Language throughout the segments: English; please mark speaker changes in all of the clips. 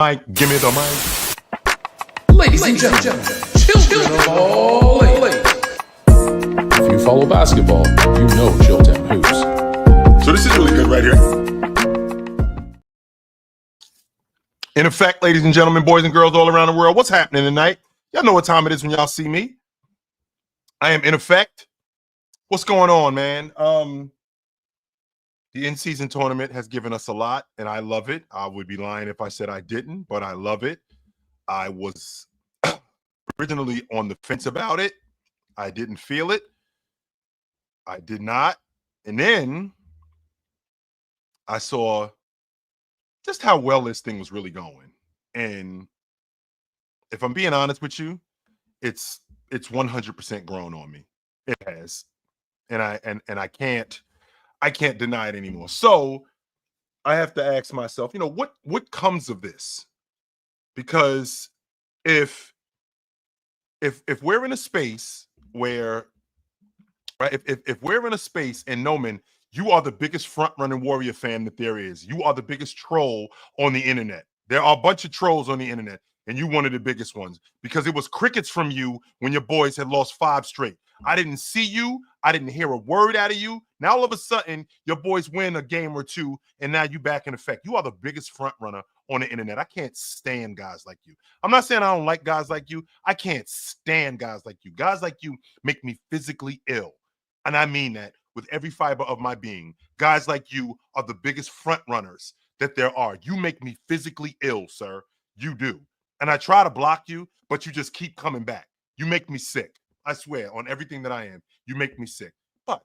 Speaker 1: Mike, give me the mic.
Speaker 2: Ladies and gentlemen, children of all ages. If you follow basketball, you know Chilton Hoops.
Speaker 1: So this is really good right here. In effect, ladies and gentlemen, boys and girls all around the world, what's happening tonight? Y'all know what time it is when y'all see me. I am in effect. What's going on, man? The in-season tournament has given us a lot, and I love it. I would be lying if I said I didn't, but I love it. I was originally on the fence about it. I didn't feel it. I did not. And then I saw just how well this thing was really going. And if I'm being honest with you, it's 100% grown on me. It has. And I can't deny it anymore. So I have to ask myself, what comes of this? Because if we're in a space where, right, if we're in a space, and Noman, you are the biggest front-running Warrior fan that there is. You are the biggest troll on the internet. There are a bunch of trolls on the internet, and you one of the biggest ones because it was crickets from you when your boys had lost 5 straight. I didn't see you. I didn't hear a word out of you. Now all of a sudden, your boys win a game or two, and now you back in effect. You are the biggest front runner on the internet. I can't stand guys like you. I'm not saying I don't like guys like you. I can't stand guys like you. Guys like you make me physically ill. And I mean that with every fiber of my being. Guys like you are the biggest front runners that there are. You make me physically ill, sir. You do. And I try to block you, but you just keep coming back. You make me sick. I swear on everything that I am, you make me sick. But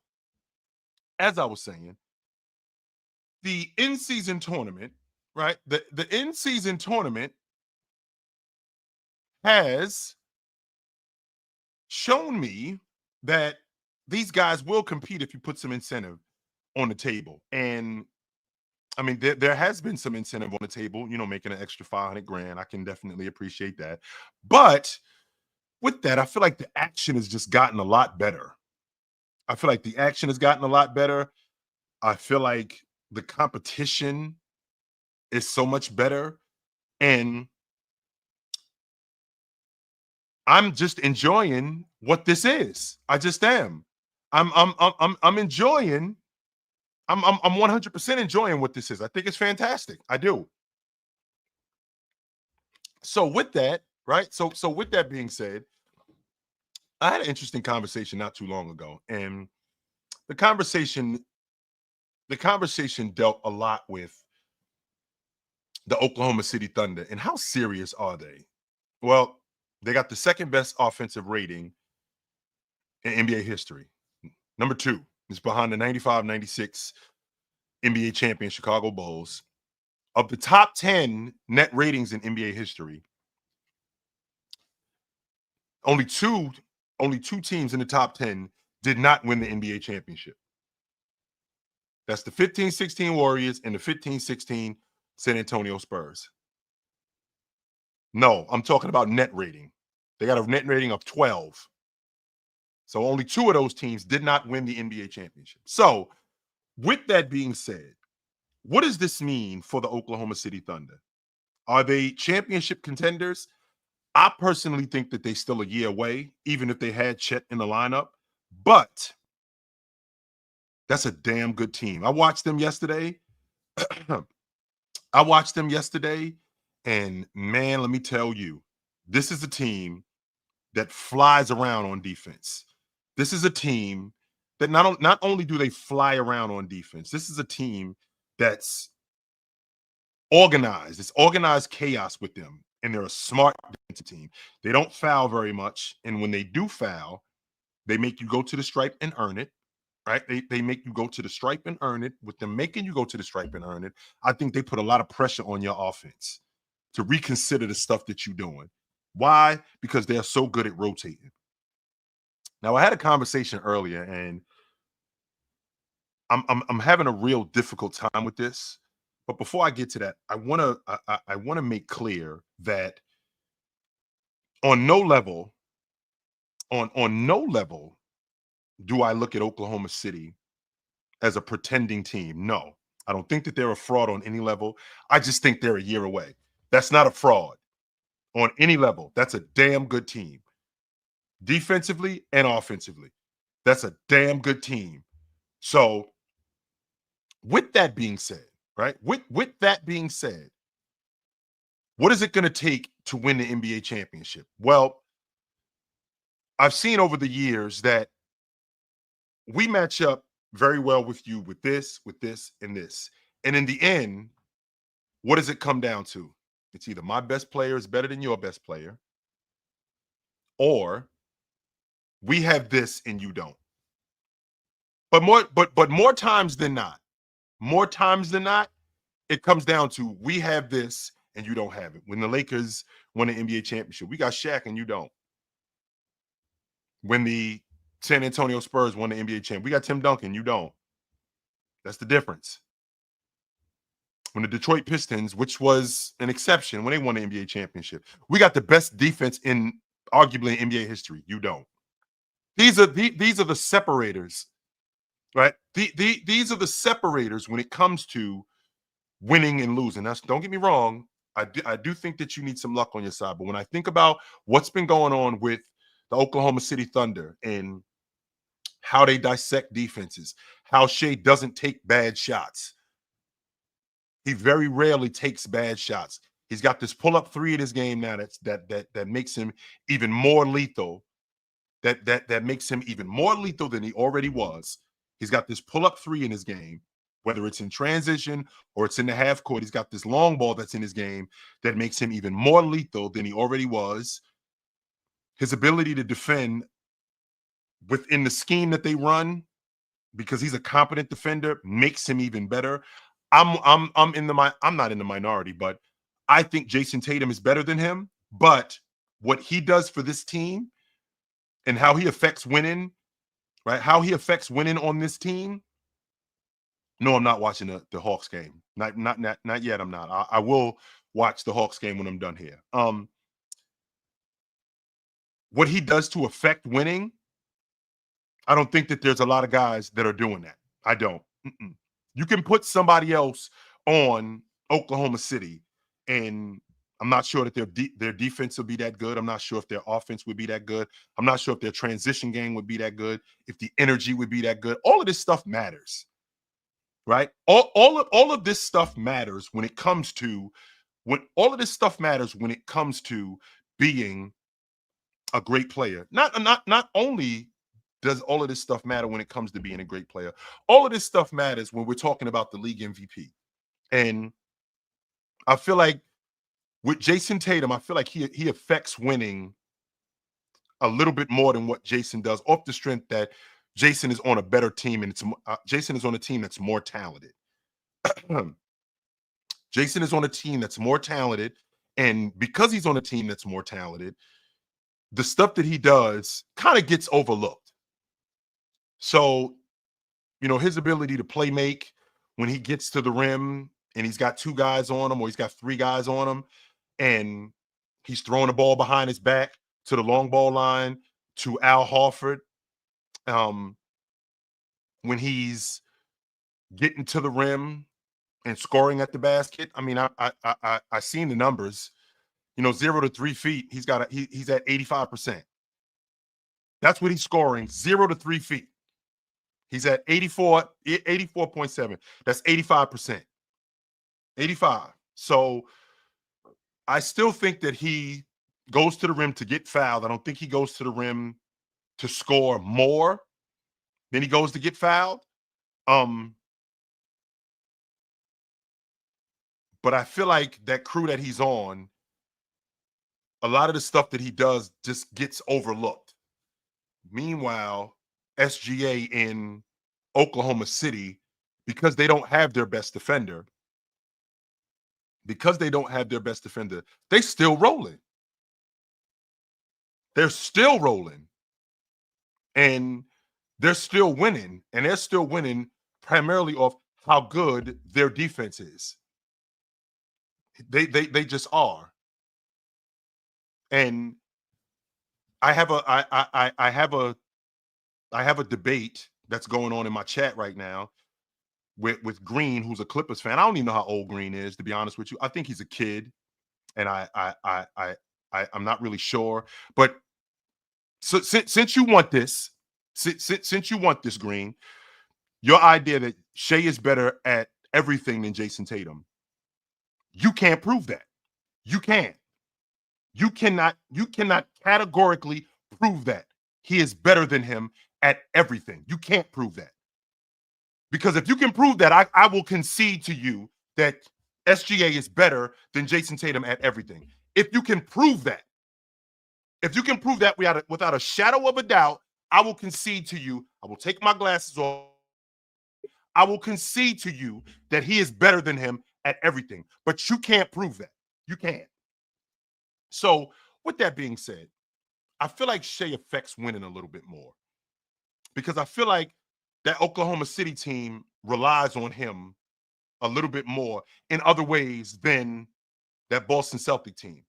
Speaker 1: as I was saying, the in-season tournament, right? The in-season tournament has shown me that these guys will compete if you put some incentive on the table. And I mean, there has been some incentive on the table, making an extra 500 grand. I can definitely appreciate that. But with that, I feel like the action has just gotten a lot better. I feel like the action has gotten a lot better. I feel like the competition is so much better. And I'm just enjoying what this is. I just am. I'm enjoying. I'm 100% enjoying what this is. I think it's fantastic. I do. So with that, right? So with that being said, I had an interesting conversation not too long ago, and the conversation dealt a lot with the Oklahoma City Thunder and how serious are they? Well, they got the second best offensive rating in NBA history. Number 2 is behind the 95-96 NBA champion Chicago Bulls. Of the top 10 net ratings in NBA history, only two teams in the top 10 did not win the NBA championship. That's the 15-16 Warriors and the 15-16 San Antonio Spurs. No, I'm talking about net rating. They got a net rating of 12. So only 2 of those teams did not win the NBA championship. So with that being said, what does this mean for the Oklahoma City Thunder? Are they championship contenders? I personally think that they're still a year away, even if they had Chet in the lineup. But that's a damn good team. I watched them yesterday. And man, let me tell you, this is a team that flies around on defense. This is a team that not only do they fly around on defense, this is a team that's organized. It's organized chaos with them, and they're a smart defensive team. They don't foul very much, and when they do foul, they make you go to the stripe and earn it. Right? They make you go to the stripe and earn it. With them making you go to the stripe and earn it, I think they put a lot of pressure on your offense to reconsider the stuff that you're doing. Why? Because they're so good at rotating. Now, I had a conversation earlier, and I'm having a real difficult time with this. But before I get to that, I want to make clear that on no level do I look at Oklahoma City as a pretending team. No, I don't think that they're a fraud on any level. I just think they're a year away. That's not a fraud on any level. That's a damn good team. Defensively and offensively. That's a damn good team. So, with that being said, right? With that being said, what is it going to take to win the NBA championship? Well, I've seen over the years that we match up very well with you with this, and this. And in the end, what does it come down to? It's either my best player is better than your best player, or we have this and you don't. But more times than not, it comes down to we have this and you don't have it. When the Lakers won the NBA championship, we got Shaq and you don't. When the San Antonio Spurs won the NBA champ, we got Tim Duncan, you don't. That's the difference. When the Detroit Pistons, which was an exception when they won the NBA championship, we got the best defense in arguably in NBA history. You don't. These are the separators, right? These are the separators when it comes to winning and losing. That's, don't get me wrong. I do think that you need some luck on your side. But when I think about what's been going on with the Oklahoma City Thunder and how they dissect defenses, how Shai doesn't take bad shots. He very rarely takes bad shots. He's got this pull-up three in his game now that makes him even more lethal. That makes him even more lethal than he already was. He's got this pull-up three in his game, whether it's in transition or it's in the half court. He's got this long ball that's in his game that makes him even more lethal than he already was. His ability to defend within the scheme that they run, because he's a competent defender, makes him even better. I'm not in the minority, but I think Jason Tatum is better than him. But what he does for this team and how he affects winning, right? How he affects winning on this team. No, I'm not watching the Hawks game. Not yet. I'm not. I will watch the Hawks game when I'm done here. What he does to affect winning, I don't think that there's a lot of guys that are doing that. I don't. You can put somebody else on Oklahoma City, and I'm not sure that their defense will be that good. I'm not sure if their offense would be that good. I'm not sure if their transition game would be that good, if the energy would be that good. All of this stuff matters, right? All of this stuff matters when it comes to being a great player. Not only does all of this stuff matter when it comes to being a great player, all of this stuff matters when we're talking about the league MVP. And I feel like with Jason Tatum, I feel like he affects winning a little bit more than what Jason does, off the strength that Jason is on a better team, and Jason is on a team that's more talented. Jason is on a team that's more talented, and because he's on a team that's more talented, the stuff that he does kind of gets overlooked. So, his ability to play make when he gets to the rim and he's got two guys on him or he's got three guys on him, and he's throwing the ball behind his back to the long ball line to Al Horford. When he's getting to the rim and scoring at the basket. I mean, I seen the numbers. 0 to 3 feet, he's at 85%. That's what he's scoring, 0 to 3 feet. He's at 84.7. That's 85%. 85. So I still think that he goes to the rim to get fouled. I don't think he goes to the rim to score more than he goes to get fouled. But I feel like that crew that he's on, a lot of the stuff that he does just gets overlooked. Meanwhile, SGA in Oklahoma City, because they don't have their best defender, they still rolling. They're still rolling. And they're still winning. And they're still winning primarily off how good their defense is. They just are. And I have a debate that's going on in my chat right now with Green, who's a Clippers fan. I don't even know how old Green is, to be honest with you. I think he's a kid. and I'm not really sure. But so since you want this, since you want this, Green, your idea that Shai is better at everything than Jason Tatum, you can't prove that. You can't. You cannot. You cannot categorically prove that he is better than him at everything. You can't prove that. Because if you can prove that, I will concede to you that SGA is better than Jason Tatum at everything. If you can prove that, without a shadow of a doubt, I will concede to you. I will take my glasses off. I will concede to you that he is better than him at everything. But you can't prove that. You can't. So, with that being said, I feel like Shai affects winning a little bit more because I feel like that Oklahoma City team relies on him a little bit more in other ways than that Boston Celtic team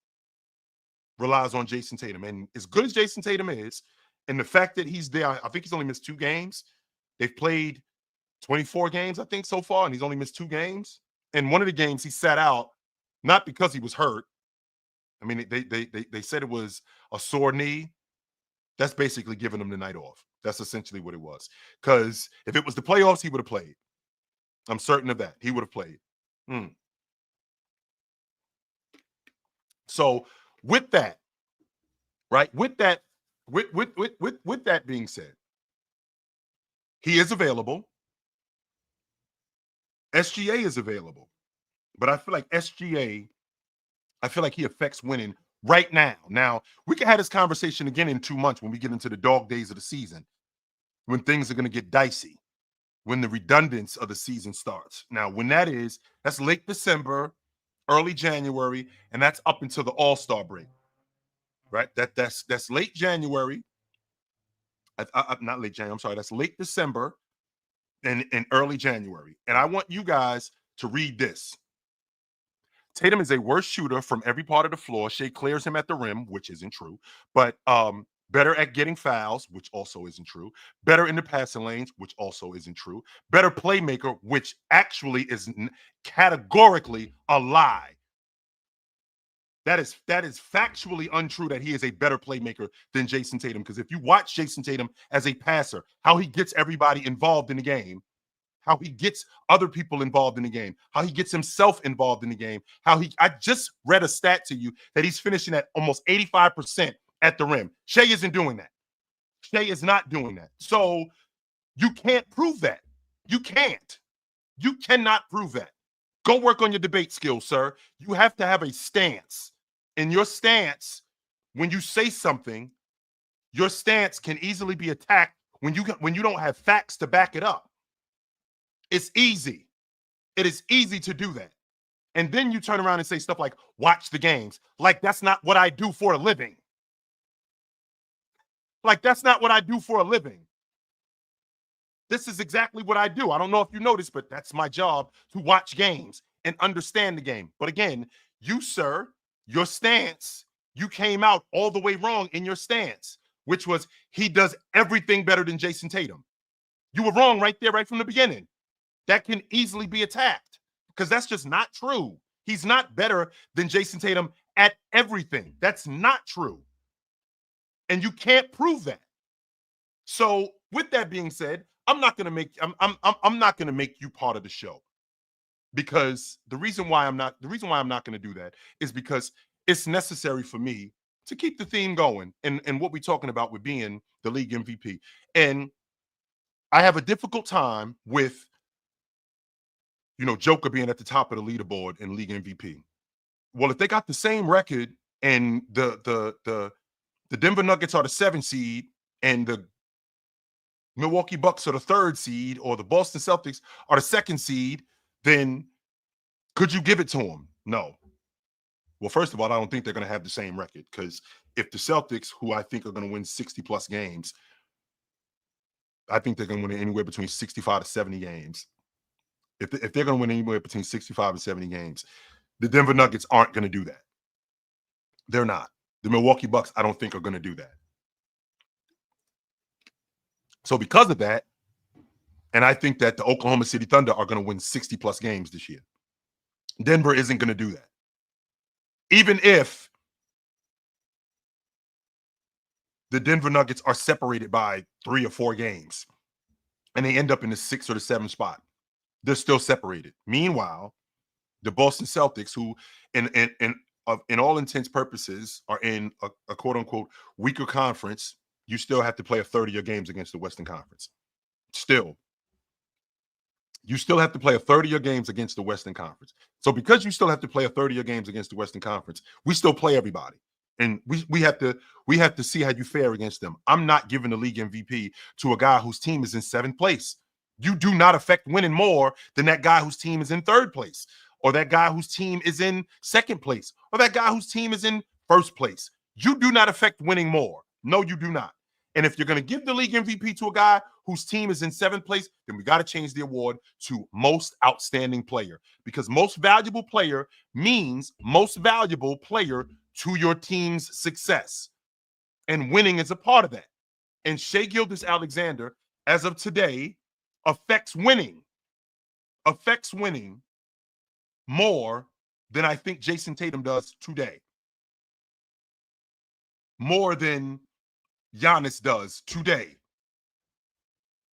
Speaker 1: relies on Jason Tatum. And as good as Jason Tatum is, and the fact that he's there, I think he's only missed 2 games. They've played 24 games, I think, so far, and he's only missed 2 games. And one of the games he sat out, not because he was hurt. I mean, they said it was a sore knee. That's basically giving him the night off. That's essentially what it was. Because if it was the playoffs, he would have played. I'm certain of that. He would have played. So with that, right? With that being said, he is available. SGA is available. But I feel like SGA, I feel like he affects winning right now. Now, we can have this conversation again in 2 months when we get into the dog days of the season, when things are going to get dicey, when the redundance of the season starts. Now, when that is, that's late December, early January, and that's up until the All-Star break, right? That's late January. Not late January. I'm sorry. That's late December and early January. And I want you guys to read this. Tatum is a worse shooter from every part of the floor. Shai clears him at the rim, which isn't true, but better at getting fouls, which also isn't true. Better in the passing lanes, which also isn't true. Better playmaker, which actually is categorically a lie. That is factually untrue that he is a better playmaker than Jason Tatum. Because if you watch Jason Tatum as a passer, how he gets everybody involved in the game, how he gets other people involved in the game, how he gets himself involved in the game, I just read a stat to you that he's finishing at almost 85% at the rim. Shai isn't doing that. Shai is not doing that. So you can't prove that. You can't. You cannot prove that. Go work on your debate skills, sir. You have to have a stance. In your stance, when you say something, your stance can easily be attacked when you don't have facts to back it up. It's easy. It is easy to do that. And then you turn around and say stuff like, watch the games. Like, that's not what I do for a living. Like, that's not what I do for a living. This is exactly what I do. I don't know if you noticed, but that's my job, to watch games and understand the game. But again, you, sir, your stance, you came out all the way wrong in your stance, which was he does everything better than Jason Tatum. You were wrong right there, right from the beginning. That can easily be attacked because that's just not true. He's not better than Jason Tatum at everything. That's not true. And you can't prove that. So with that being said, I'm not going to make you part of the show, because the reason why I'm not going to do that is because it's necessary for me to keep the theme going and what we're talking about with being the league MVP. And I have a difficult time with Joker being at the top of the leaderboard in league MVP. Well, if they got the same record and the Denver Nuggets are the 7th seed and the Milwaukee Bucks are the 3rd seed, or the Boston Celtics are the 2nd seed, then could you give it to them? No. Well, first of all, I don't think they're going to have the same record, because if the Celtics, who I think are going to win 60-plus games, I think they're going to win anywhere between 65 to 70 games. If they're going to win anywhere between 65 and 70 games, the Denver Nuggets aren't going to do that. They're not. The Milwaukee Bucks, I don't think, are going to do that. So because of that, and I think that the Oklahoma City Thunder are going to win 60-plus games this year, Denver isn't going to do that. even if the Denver Nuggets are separated by 3 or 4 games and they end up in the 6th or the 7th spot, they're still separated. Meanwhile, the Boston Celtics, who in all intents purposes are in a quote unquote weaker conference, you still have to play a third of your games against the Western Conference. Still, you still have to play a third of your games against the Western Conference. So because you still have to play a third of your games against the Western Conference, we still play everybody. And we have to see how you fare against them. I'm not giving the league MVP to a guy whose team is in 7th place. You do not affect winning more than that guy whose team is in 3rd place, or that guy whose team is in 2nd place, or that guy whose team is in 1st place. You do not affect winning more. No, you do not. And if you're going to give the league MVP to a guy whose team is in 7th place, then we got to change the award to most outstanding player, because most valuable player means most valuable player to your team's success. And winning is a part of that. And Shai Gilgeous-Alexander, as of today, affects winning more than I think Jason Tatum does today. More than Giannis does today.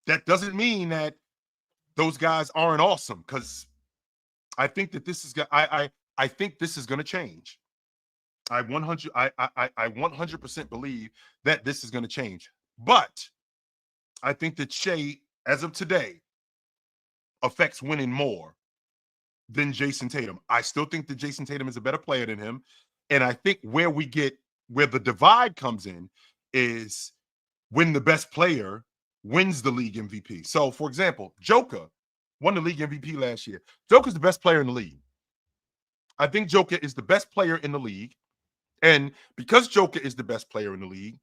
Speaker 1: That doesn't mean that those guys aren't awesome, because I think that this is I think this is going to change. I 100% believe that this is going to change. But I think that Shai, as of today, affects winning more than Jason Tatum. I still think that Jason Tatum is a better player than him. And I think where the divide comes in is when the best player wins the league MVP. So, for example, Joker won the league MVP last year. Joker's the best player in the league. I think Joker is the best player in the league. And because Joker is the best player in the league,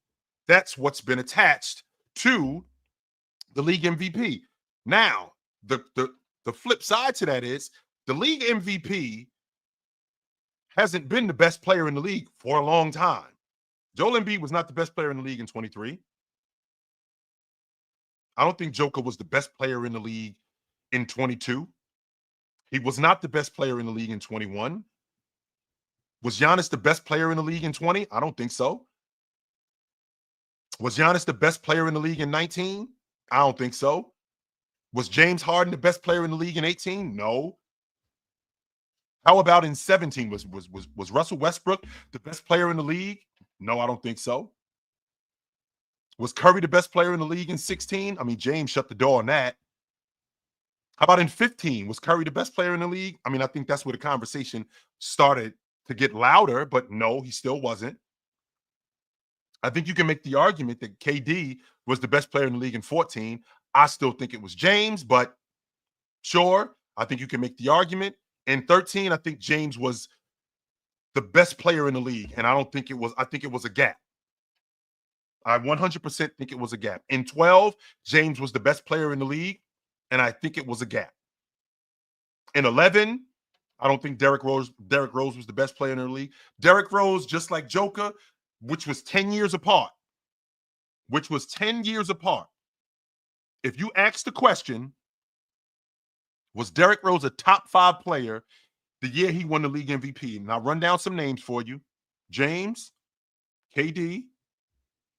Speaker 1: that's what's been attached to the league MVP. Now, the flip side to that is the league MVP hasn't been the best player in the league for a long time. Joel Embiid was not the best player in the league in 23. I don't think Joker was the best player in the league in 22. He was not the best player in the league in 21. Was Giannis the best player in the league in 20? I don't think so. Was Giannis the best player in the league in 19? I don't think so. Was James Harden the best player in the league in 18? No. How about in 17? Was Russell Westbrook the best player in the league? No, I don't think so. Was Curry the best player in the league in 16? I mean, James shut the door on that. How about in 15? Was Curry the best player in the league? I mean, I think that's where the conversation started to get louder, but no, he still wasn't. I think you can make the argument that KD was the best player in the league in 14. I still think it was James, but sure, I think you can make the argument. In 13, I think James was the best player in the league, and I think it was a gap. I 100% think it was a gap. In 12, James was the best player in the league, and I think it was a gap. In 11, I don't think Derrick Rose was the best player in the league. Derrick Rose, just like Joker, which was 10 years apart. If you ask the question, was Derrick Rose a top 5 player the year he won the league MVP? And I'll run down some names for you. James, KD,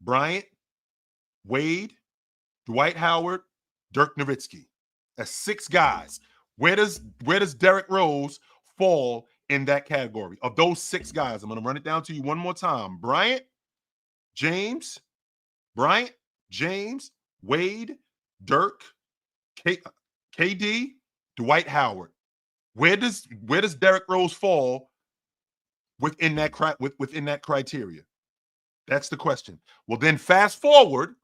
Speaker 1: Bryant, Wade, Dwight Howard, Dirk Nowitzki. That's 6 guys. Where does Derrick Rose fall in that category? Of those 6 guys, I'm going to run it down to you one more time. Bryant, James, Wade, Dirk, KD, Dwight Howard. Where does Derrick Rose fall within that criteria? That's the question. Well, then fast forward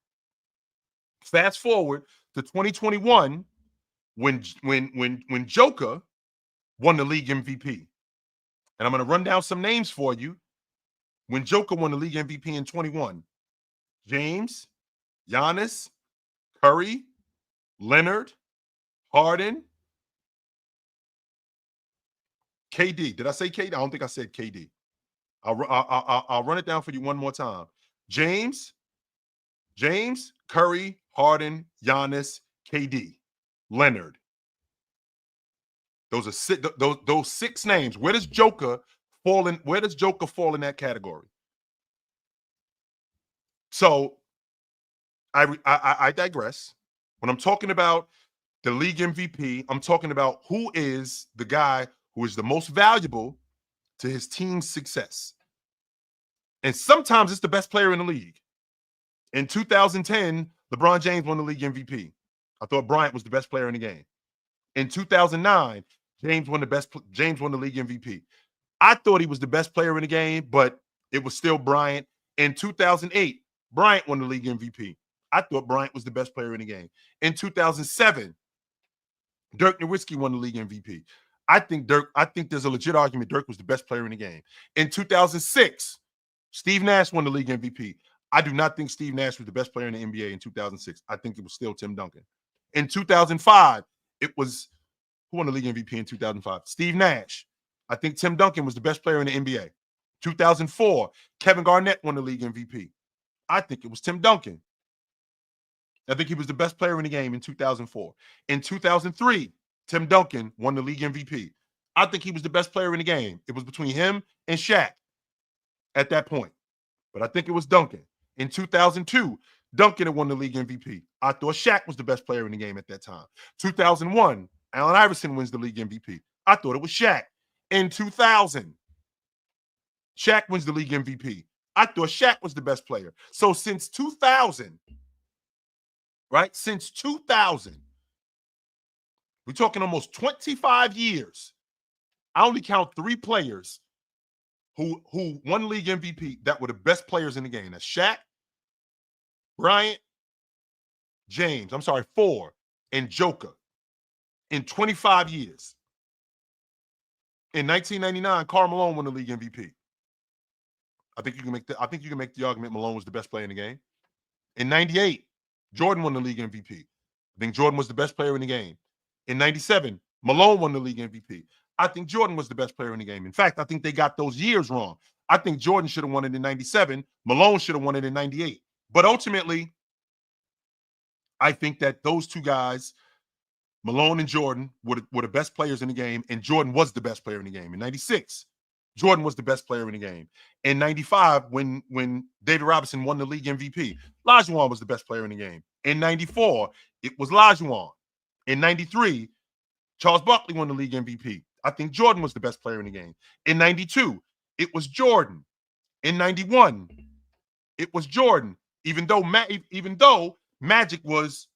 Speaker 1: to 2021 when Joker won the league MVP. And I'm going to run down some names for you. When Joker won the league MVP in 21, James, Giannis, Curry, Leonard, Harden, KD. Did I say KD? I don't think I said KD. I'll run it down for you one more time. James, Curry, Harden, Giannis, KD, Leonard. Those are those 6 names. Where does Joker fall in? Where does Joker fall in that category? So I digress. When I'm talking about the league MVP, I'm talking about who is the guy who is the most valuable to his team's success. And sometimes it's the best player in the league. In 2010, LeBron James won the league MVP. I thought Bryant was the best player in the game. In 2009, James won the league MVP. I thought he was the best player in the game, but it was still Bryant. In 2008, Bryant won the league MVP. I thought Bryant was the best player in the game. In 2007, Dirk Nowitzki won the league MVP. I think there's a legit argument Dirk was the best player in the game. In 2006, Steve Nash won the league MVP. I do not think Steve Nash was the best player in the NBA in 2006. I think it was still Tim Duncan. In 2005, it was who won the league MVP in 2005? Steve Nash. I think Tim Duncan was the best player in the NBA. 2004, Kevin Garnett won the league MVP. I think it was Tim Duncan. I think he was the best player in the game in 2004. In 2003, Tim Duncan won the league MVP. I think he was the best player in the game. It was between him and Shaq at that point. But I think it was Duncan. In 2002, Duncan had won the league MVP. I thought Shaq was the best player in the game at that time. 2001, Allen Iverson wins the league MVP. I thought it was Shaq. In 2000, Shaq wins the league MVP. I thought Shaq was the best player. So since 2000, right? Since 2000, we're talking almost 25 years. I only count 3 players who won league MVP that were the best players in the game. That's Shaq, Bryant, James. I'm sorry, 4, and Joker in 25 years. In 1999, Karl Malone won the league MVP. I think you can make the argument Malone was the best player in the game. In 98, Jordan won the league MVP. I think Jordan was the best player in the game. In 97, Malone won the league MVP. I think Jordan was the best player in the game. In fact, I think they got those years wrong. I think Jordan should have won it in 97. Malone should have won it in 98. But ultimately, I think that those two guys, Malone and Jordan, were the best players in the game, and Jordan was the best player in the game. In 96, Jordan was the best player in the game. In 95, when David Robinson won the league MVP, Olajuwon was the best player in the game. In 94, it was Olajuwon. In 93, Charles Barkley won the league MVP. I think Jordan was the best player in the game. In 92, it was Jordan. In 91, it was Jordan. Even though Magic was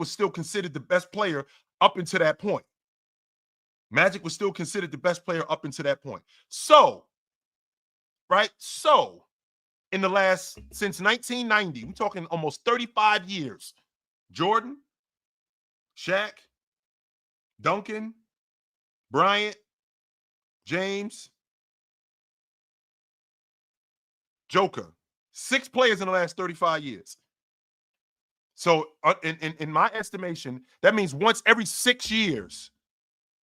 Speaker 1: still considered the best player up until that point. Magic was still considered the best player up until that point. So, right? So, since 1990, we're talking almost 35 years. Jordan, Shaq, Duncan, Bryant, James, Joker. 6 players in the last 35 years. So, in my estimation, that means once every 6 years,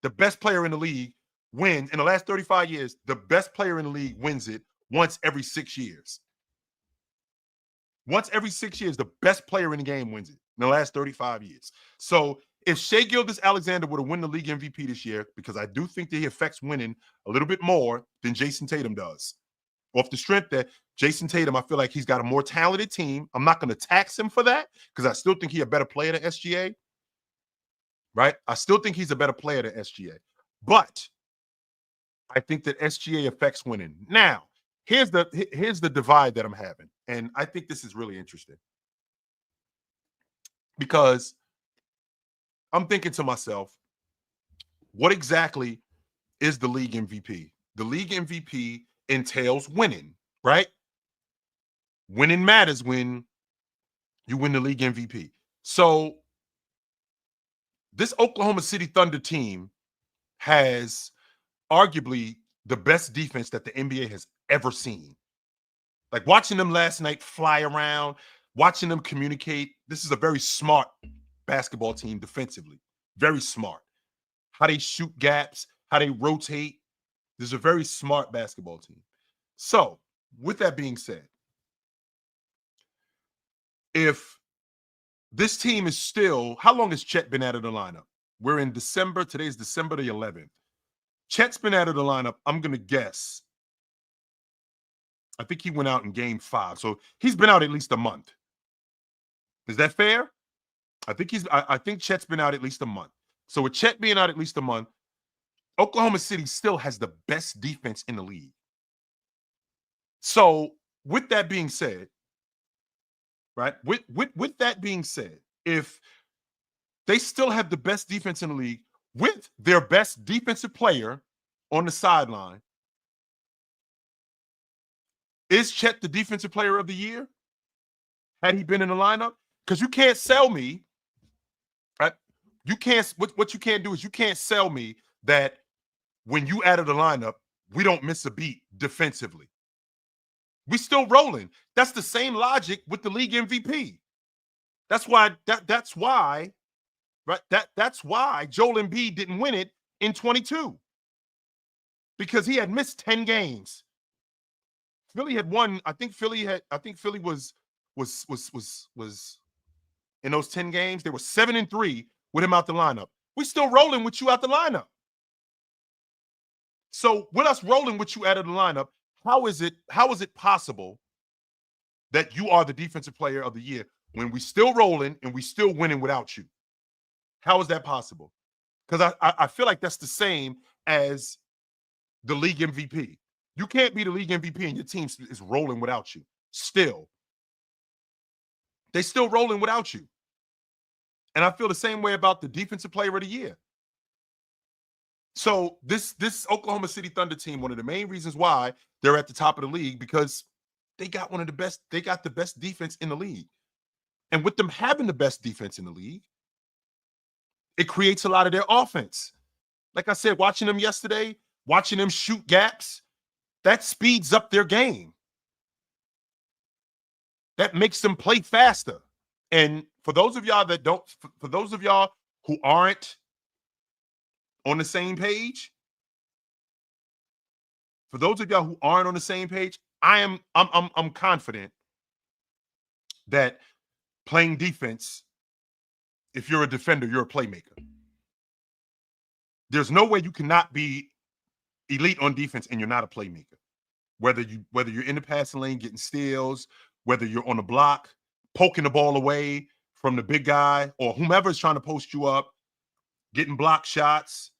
Speaker 1: the best player in the league wins. In the last 35 years, the best player in the league wins it once every 6 years. Once every 6 years, the best player in the game wins it in the last 35 years. So if Shai Gilgeous-Alexander were to win the league MVP this year, because I do think that he affects winning a little bit more than Jason Tatum does. Off the strength that Jason Tatum, I feel like he's got a more talented team. I'm not going to tax him for that because I still think he's a better player than SGA. Right? I still think he's a better player than SGA. But I think that SGA affects winning. Now, here's the divide that I'm having. And I think this is really interesting. Because I'm thinking to myself, what exactly is the league MVP? The league MVP entails winning, right? Winning matters when you win the league MVP. So this Oklahoma City Thunder team has arguably the best defense that the NBA has ever seen. Like watching them last night fly around, watching them communicate. This is a very smart basketball team defensively. Very smart. How they shoot gaps, how they rotate. This is a very smart basketball team. So, with that being said, if this team is still, how long has Chet been out of the lineup? We're in December. Today's December the 11th. Chet's been out of the lineup, I'm going to guess, I think he went out in game 5. So he's been out at least a month. Is that fair? I think Chet's been out at least a month. So with Chet being out at least a month, Oklahoma City still has the best defense in the league. So with that being said, right? With that being said, if they still have the best defense in the league with their best defensive player on the sideline, is Chet the defensive player of the year? Had he been in the lineup? Because you can't sell me, right? You can't, what you can't do is you can't sell me that when you added the lineup, we don't miss a beat defensively. We still rolling. That's the same logic with the league MVP. That's why right? That's why Joel Embiid didn't win it in 22. Because he had missed 10 games. Philly had won. I think Philly was in those 10 games. They were 7-3 with him out the lineup. We still rolling with you out the lineup. So with us rolling with you out of the lineup, how is it possible that you are the defensive player of the year when we still rolling and we still winning without you? How is that possible? Because I feel like that's the same as the league MVP. You can't be the league MVP and your team is rolling without you. Still. They still rolling without you. And I feel the same way about the defensive player of the year. So this Oklahoma City Thunder team, one of the main reasons why they're at the top of the league, because they got the best defense in the league. And with them having the best defense in the league, it creates a lot of their offense. Like I said, watching them yesterday, watching them shoot gaps, that speeds up their game. That makes them play faster. And for those of y'all for those of y'all who aren't on the same page, I'm confident that playing defense, if you're a defender, you're a playmaker. There's no way you cannot be elite on defense and you're not a playmaker. Whether you're in the passing lane getting steals, whether you're on the block, poking the ball away from the big guy or whomever is trying to post you up, getting block shots,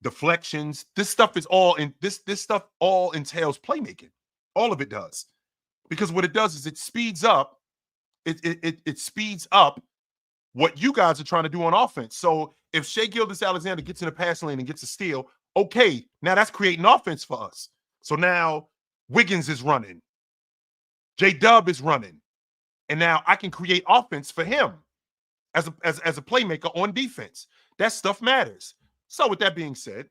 Speaker 1: deflections. This stuff all entails playmaking. All of it does. Because what it does is it speeds up what you guys are trying to do on offense. So if Shai Gilgeous-Alexander gets in the passing lane and gets a steal, okay, now that's creating offense for us. So now Wiggins is running. J-Dub is running. And now I can create offense for him as a playmaker on defense. That stuff matters. So with that being said,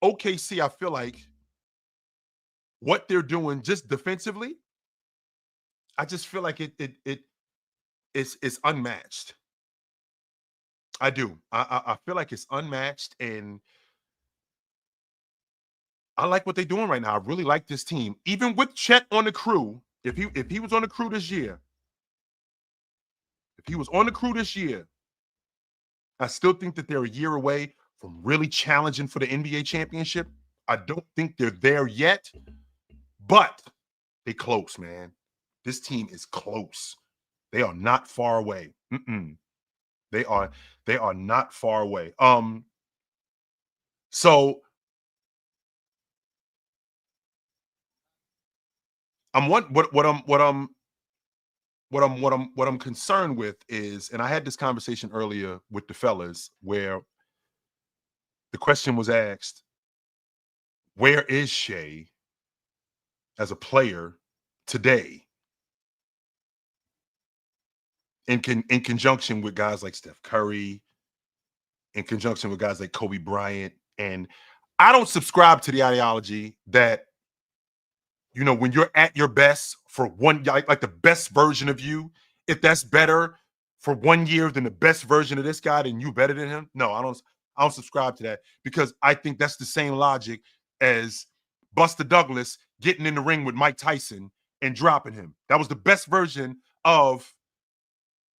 Speaker 1: OKC, I feel like what they're doing just defensively, I just feel like it's unmatched. I do. I feel like it's unmatched, and I like what they're doing right now. I really like this team. Even with Chet on the crew, if he was on the crew this year, I still think that they're a year away from really challenging for the NBA championship. I don't think they're there yet, but they're close, man. This team is close. They are not far away. They are not far away. So what I'm concerned with is, and I had this conversation earlier with the fellas where the question was asked, where is Shai as a player today in conjunction with guys like Steph Curry, in conjunction with guys like Kobe Bryant? And I don't subscribe to the ideology that, you know, when you're at your best for one, like the best version of you, if that's better for 1 year than the best version of this guy, then you better than him. No, I don't subscribe to that, because I think that's the same logic as Buster Douglas getting in the ring with Mike Tyson and dropping him. That was the best version of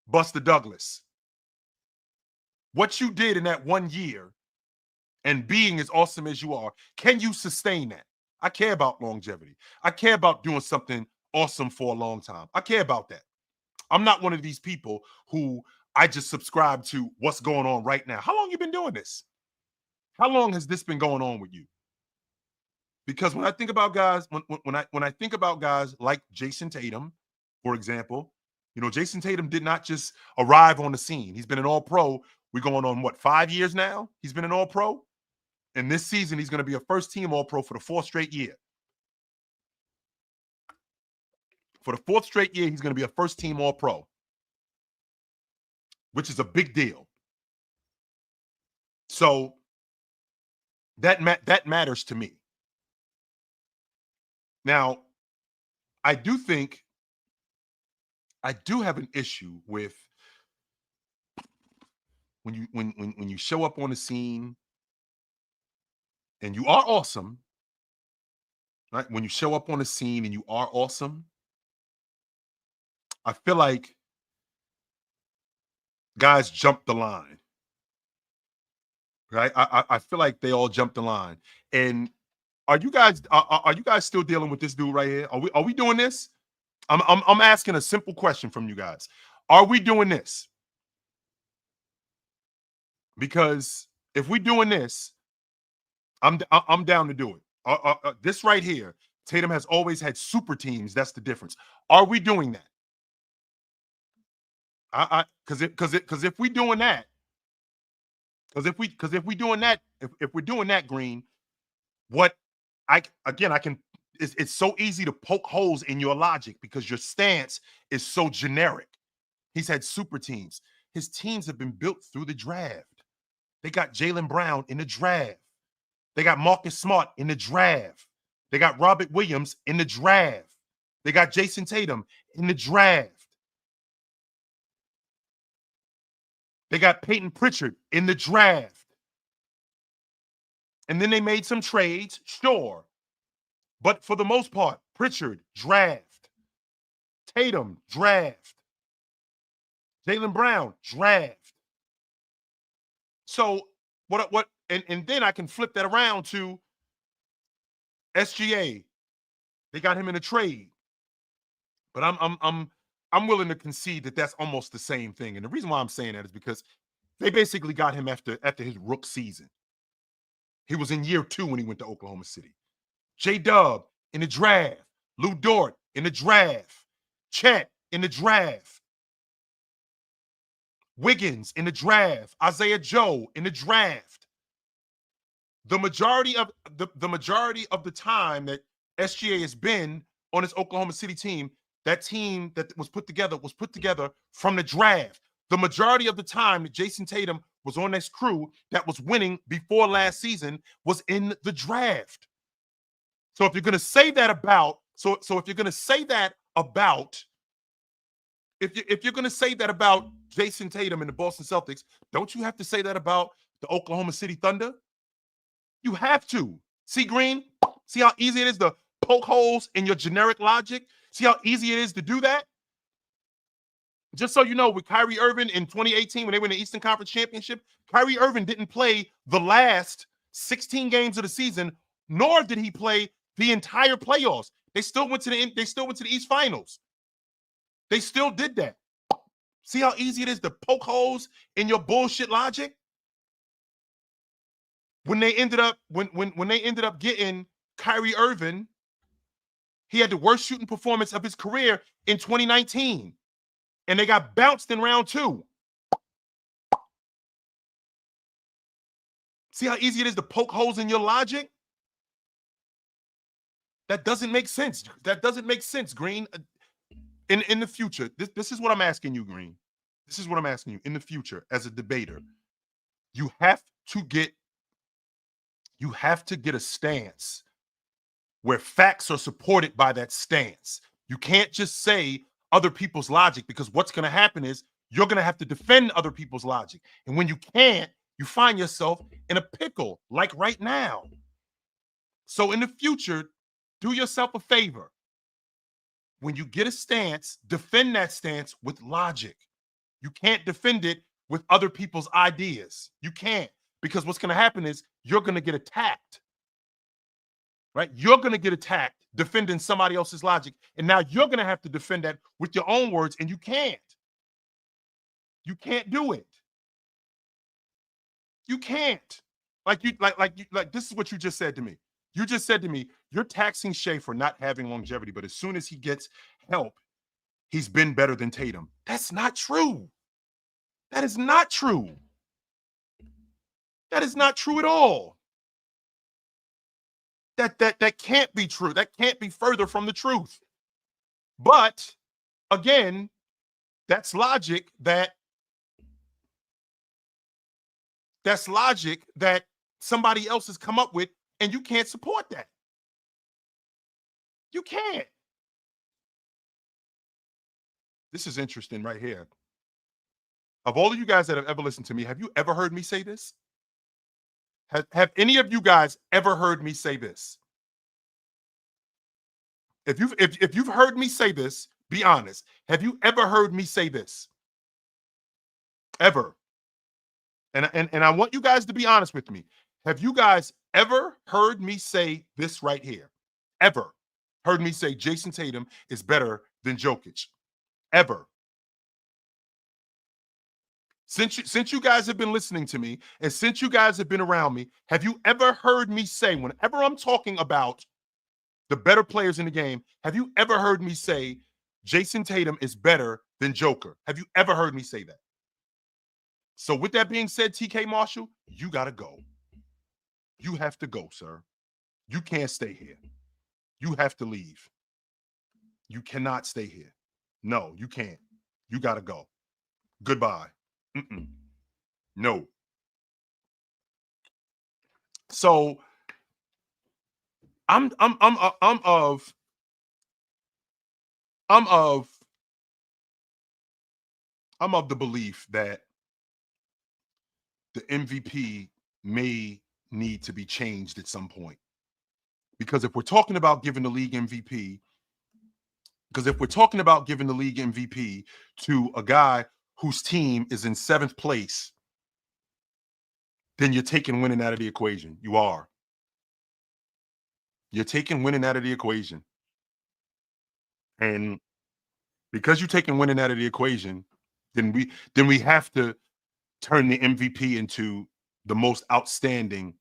Speaker 1: Buster Douglas. What you did in that 1 year and being as awesome as you are, can you sustain that? I care about longevity. I care about doing something awesome for a long time. I care about that. I'm not one of these people who I just subscribe to what's going on right now. How long you been doing this? How long has this been going on with you? Because when I think about guys, when I think about guys like Jason Tatum, for example, Jason Tatum did not just arrive on the scene. He's been an All-Pro. We're going on what, 5 years now? He's been an All-Pro, and this season he's going to be a first-team All-Pro for the fourth straight year. For the fourth straight year, he's going to be a first-team All-Pro, which is a big deal. So that matters to me. Now, I do have an issue with when you show up on the scene and you are awesome, right? When you show up on the scene and you are awesome, I feel like guys jump the line, right? I feel like they all jump the line. And are you guys still dealing with this dude right here? Are we doing this? I'm asking a simple question from you guys. Are we doing this? Because if we're doing this, I'm down to do it. This right here, Tatum has always had super teams. That's the difference. Are we doing that? Because if we're doing that, if we're doing that, Green, what I can. It's so easy to poke holes in your logic because your stance is so generic. He's had super teams. His teams have been built through the draft. They got Jaylen Brown in the draft. They got Marcus Smart in the draft. They got Robert Williams in the draft. They got Jason Tatum in the draft. They got Peyton Pritchard in the draft. And then they made some trades, sure. But for the most part, Pritchard, draft. Tatum, draft. Jaylen Brown, draft. So and then I can flip that around to SGA. They got him in a trade. But I'm willing to concede that that's almost the same thing. And the reason why I'm saying that is because they basically got him after his rook season. He was in year 2 when he went to Oklahoma City. J-Dub in the draft. Lou Dort in the draft. Chet in the draft. Wiggins in the draft. Isaiah Joe in the draft. The majority of the time that SGA has been on his Oklahoma City team, that team that was put together from the draft. The majority of the time that Jason Tatum was on this crew that was winning before last season was in the draft. So if you're going to say that about, if you're going to say that about Jason Tatum and the Boston Celtics, don't you have to say that about the Oklahoma City Thunder? You have to. See, Green? See how easy it is to poke holes in your generic logic? See how easy it is to do that? Just so you know, with Kyrie Irving in 2018, when they won the Eastern Conference Championship, Kyrie Irving didn't play the last 16 games of the season, nor did he play the entire playoffs. They still went to the East Finals. They still did that. See how easy it is to poke holes in your bullshit logic? When they ended up getting Kyrie Irving, he had the worst shooting performance of his career in 2019. And they got bounced in round 2. See how easy it is to poke holes in your logic? That doesn't make sense. That doesn't make sense, Green. In the future, this is what I'm asking you, Green. This is what I'm asking you. In the future, as a debater, you have to get a stance where facts are supported by that stance. You can't just say other people's logic, because what's going to happen is you're going to have to defend other people's logic. And when you can't, you find yourself in a pickle, like right now. So in the future, do yourself a favor. When you get a stance, defend that stance with logic. You can't defend it with other people's ideas. You can't, because what's going to happen is you're going to get attacked. right? You're going to get attacked defending somebody else's logic, and now you're going to have to defend that with your own words, and you can't. You can't do it. You can't. Like this is what you just said to me. You just said to me, you're taxing Shai for not having longevity, but as soon as he gets help, he's been better than Tatum. That's not true. That is not true. That is not true at all. That can't be true. That can't be further from the truth. But again, that's logic that somebody else has come up with, and you can't support that. You can't. This is interesting right here. Of all of you guys that have ever listened to me, have you ever heard me say this? Have any of you guys ever heard me say this? If you've heard me say this, be honest. Have you ever heard me say this? Ever? And I want you guys to be honest with me. Have you guys ever heard me say this right here? Ever heard me say Jason Tatum is better than Jokic? Ever? Since you guys have been listening to me, and since you guys have been around me, have you ever heard me say, whenever I'm talking about the better players in the game, have you ever heard me say Jason Tatum is better than Joker? Have you ever heard me say that? So with that being said, TK Marshall, you got to go. You have to go, sir. You can't stay here. You have to leave. You cannot stay here. No, you can't. You got to go. Goodbye. No. So I'm of the belief that the MVP may need to be changed at some point. Because if we're talking about giving the league MVP, to a guy whose team is in 7th place, then you're taking winning out of the equation. You are. You're taking winning out of the equation. And because you're taking winning out of the equation, then we have to turn the MVP into the most outstanding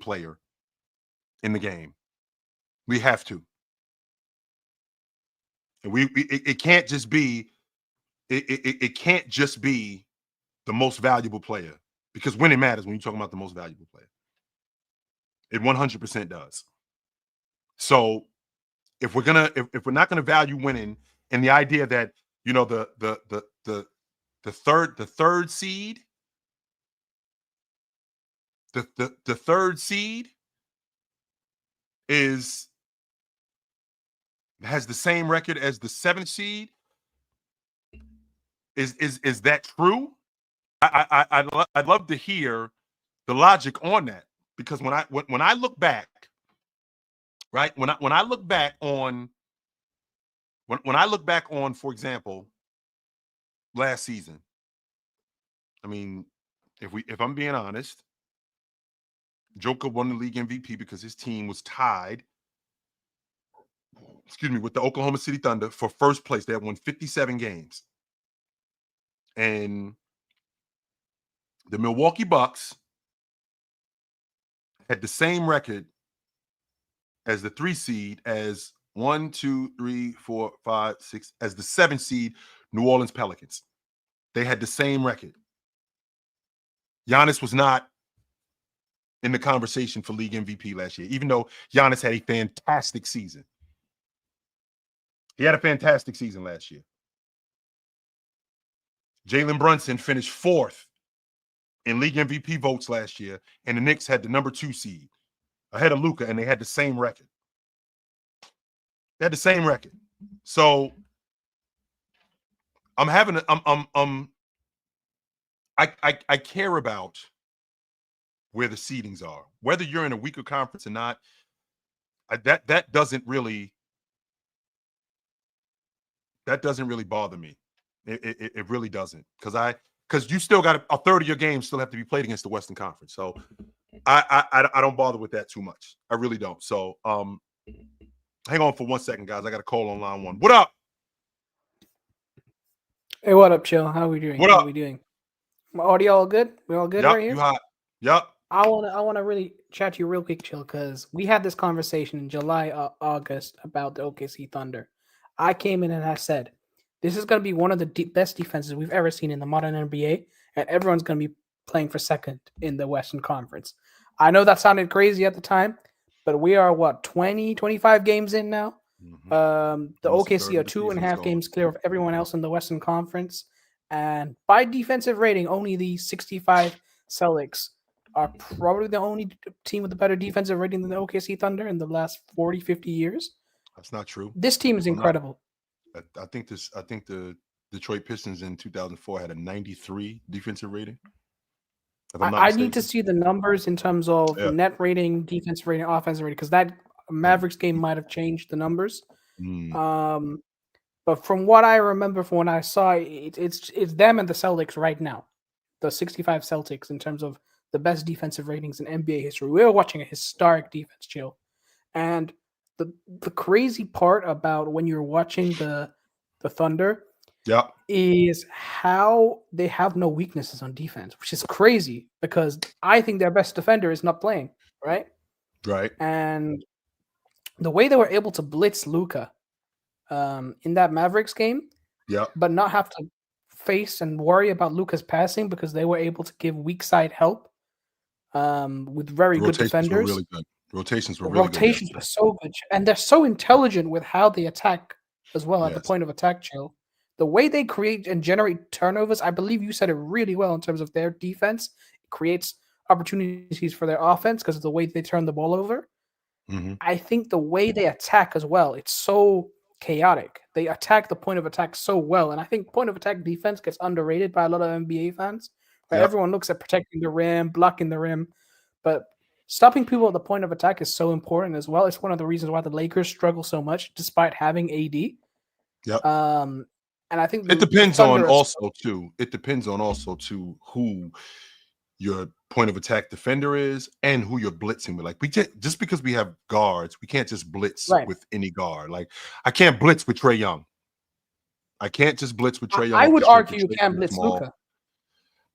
Speaker 1: player in the game. We have to. And it can't just be it can't just be the most valuable player, because winning matters when you're talking about the most valuable player. It 100% does. So if we're not gonna value winning, and the idea that, you know, the third seed, the third seed has the same record as the 7th seed. Is that true? I'd love to hear the logic on that, because when I look back, right, when I look back on, for example, last season, I mean, if I'm being honest, Joker won the league MVP because his team was tied, with the Oklahoma City Thunder for first place. They had won 57 games. And the Milwaukee Bucks had the same record as the 3 seed, as 1, 2, 3, 4, 5, 6, as the 7 seed New Orleans Pelicans. They had the same record. Giannis was not in the conversation for league MVP last year, even though Giannis had a fantastic season. He had a fantastic season last year. Jalen Brunson finished 4th in league MVP votes last year, and the Knicks had the number 2 seed ahead of Luka, and they had the same record. They had the same record. So I care about where the seedings are, whether you're in a weaker conference or not. That doesn't really bother me. It really doesn't, because you still got a third of your games still have to be played against the Western Conference. So I don't bother with that too much. I really don't. So hang on for 1 second, guys. I got a call on line 1. What up?
Speaker 3: Hey, what up, Chill? How we doing?
Speaker 1: What
Speaker 3: How
Speaker 1: up?
Speaker 3: we doing? My audio all good? We all good
Speaker 1: Yep,
Speaker 3: right
Speaker 1: you
Speaker 3: here?
Speaker 1: hot. Yep.
Speaker 3: I wanna really chat to you real quick, Chill, because we had this conversation in July, August about the OKC Thunder. I came in and I said, this is gonna be one of the best defenses we've ever seen in the modern NBA, and everyone's gonna be playing for second in the Western Conference. I know that sounded crazy at the time, but we are what 20, 25 games in now. The
Speaker 1: Almost a
Speaker 3: OKC
Speaker 1: third
Speaker 3: are
Speaker 1: of the
Speaker 3: two and a
Speaker 1: season is
Speaker 3: half
Speaker 1: gone.
Speaker 3: games clear of everyone else in the Western Conference. And by defensive rating, only the 65 Celtics are probably the only team with a better defensive rating than the OKC Thunder in the last 40, 50 years.
Speaker 1: That's not true.
Speaker 3: This team is
Speaker 1: I'm not.
Speaker 3: incredible.
Speaker 1: I think the Detroit Pistons in 2004 had a 93 defensive rating. If I'm not
Speaker 3: I need to
Speaker 1: mistaken.
Speaker 3: see the numbers in terms of
Speaker 1: Yeah.
Speaker 3: net rating, defensive rating, offensive rating, because that Mavericks game might have changed the numbers. But from what I remember from when I saw it, it's them and the Celtics right now. The 65 Celtics in terms of the best defensive ratings in NBA history. We were watching a historic defense, Chill. And the crazy part about when you're watching the Thunder
Speaker 1: Yep.
Speaker 3: is how they have no weaknesses on defense, which is crazy because I think their best defender is not playing, right?
Speaker 1: Right.
Speaker 3: And the way they were able to blitz Luka in that Mavericks game,
Speaker 1: Yep.
Speaker 3: but not have to face and worry about Luka's passing because they were able to give weak side help with very good
Speaker 1: Rotations were
Speaker 3: defenders.
Speaker 1: really good. Rotations were
Speaker 3: The
Speaker 1: really good.
Speaker 3: rotations were so good, and they're so intelligent with how they attack as well at the
Speaker 1: Yes.
Speaker 3: point of attack, Chill. The way they create and generate turnovers, I believe you said it really well in terms of their defense. It creates opportunities for their offense because of the way they turn the ball over.
Speaker 1: Mhm.
Speaker 3: I think the way they attack as well, it's so chaotic. They attack the point of attack so well. And I think point of attack defense gets underrated by a lot of NBA fans. Right?
Speaker 1: Yep.
Speaker 3: Everyone looks at protecting the rim, blocking the rim, but stopping people at the point of attack is so important as well. It's one of the reasons why the Lakers struggle so much despite having AD.
Speaker 1: Yep.
Speaker 3: And I think
Speaker 1: It depends on
Speaker 3: Thunder
Speaker 1: also too. It depends on also too who your point of attack defender is and who you're blitzing with. Like just because we have guards, we can't just blitz
Speaker 3: Right.
Speaker 1: with any guard. Like I can't blitz with Trae Young. I can't just blitz with Trae Young.
Speaker 3: I
Speaker 1: off
Speaker 3: would
Speaker 1: the strip
Speaker 3: argue you
Speaker 1: with Trae
Speaker 3: can't
Speaker 1: too
Speaker 3: blitz
Speaker 1: small.
Speaker 3: Luka.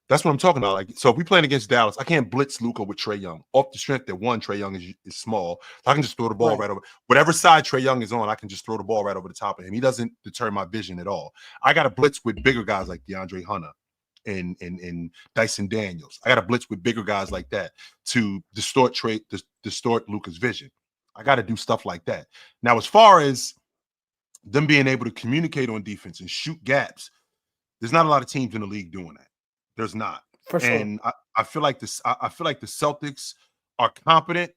Speaker 1: That's what I'm talking about. Like, so if we playing against Dallas, I can't blitz Luka with Trae Young. Off the strength that one, Trae Young is small. So I can just throw the ball right over. Whatever side Trae Young is on, I can just throw the ball right over the top of him. He doesn't deter my vision at all. I got to blitz with bigger guys like DeAndre Hunter and Dyson Daniels. I got to blitz with bigger guys like that to distort Luka's vision. I got to do stuff like that. Now, as far as them being able to communicate on defense and shoot gaps, there's not a lot of teams in the league doing that. There's not.
Speaker 3: For sure.
Speaker 1: And I feel like this. I feel like the Celtics are competent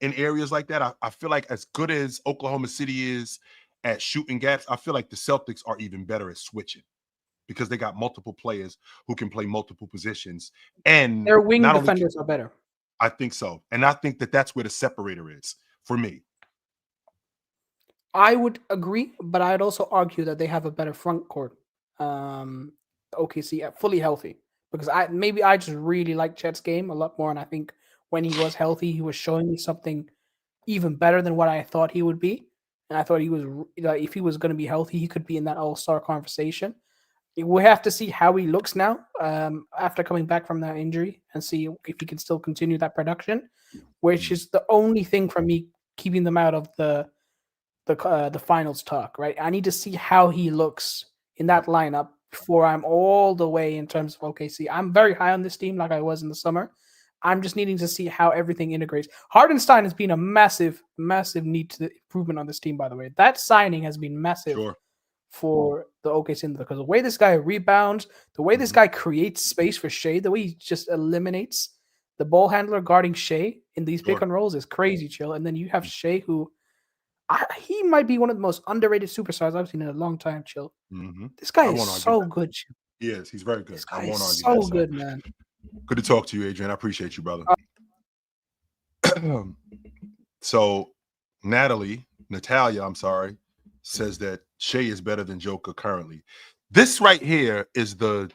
Speaker 1: in areas like that. I feel like as good as Oklahoma City is at shooting gaps, I feel like the Celtics are even better at switching because they got multiple players who can play multiple positions. And
Speaker 3: their wing defenders are better.
Speaker 1: I think so. And I think that that's where the separator is for me.
Speaker 3: I would agree, but I'd also argue that they have a better front court. OKC fully healthy because I just really like Chet's game a lot more, and I think when he was healthy, he was showing me something even better than what I thought he would be. And I thought he was if he was going to be healthy, he could be in that All-Star conversation. We have to see how he looks now after coming back from that injury and see if he can still continue that production, which is the only thing for me keeping them out of the finals talk. Right, I need to see how he looks in that lineup before I'm all the way in terms of OKC. I'm very high on this team like I was in the summer. I'm just needing to see how everything integrates. Hardenstein has been a massive, massive need to improvement on this team, by the way. That signing has been massive for the OKC because the way this guy rebounds, the way this guy creates space for Shai, the way he just eliminates the ball handler guarding Shai in these pick and rolls is crazy, Chill. And then you have Shai who he might be one of the most underrated superstars I've seen in a long time, Chill. This guy is so good, Chill.
Speaker 1: He is. He's very good.
Speaker 3: This guy is so good, man.
Speaker 1: Good to talk to you, Adrian. I appreciate you, brother. So Natalia, I'm sorry, says that Shai is better than Joker currently. This right here is the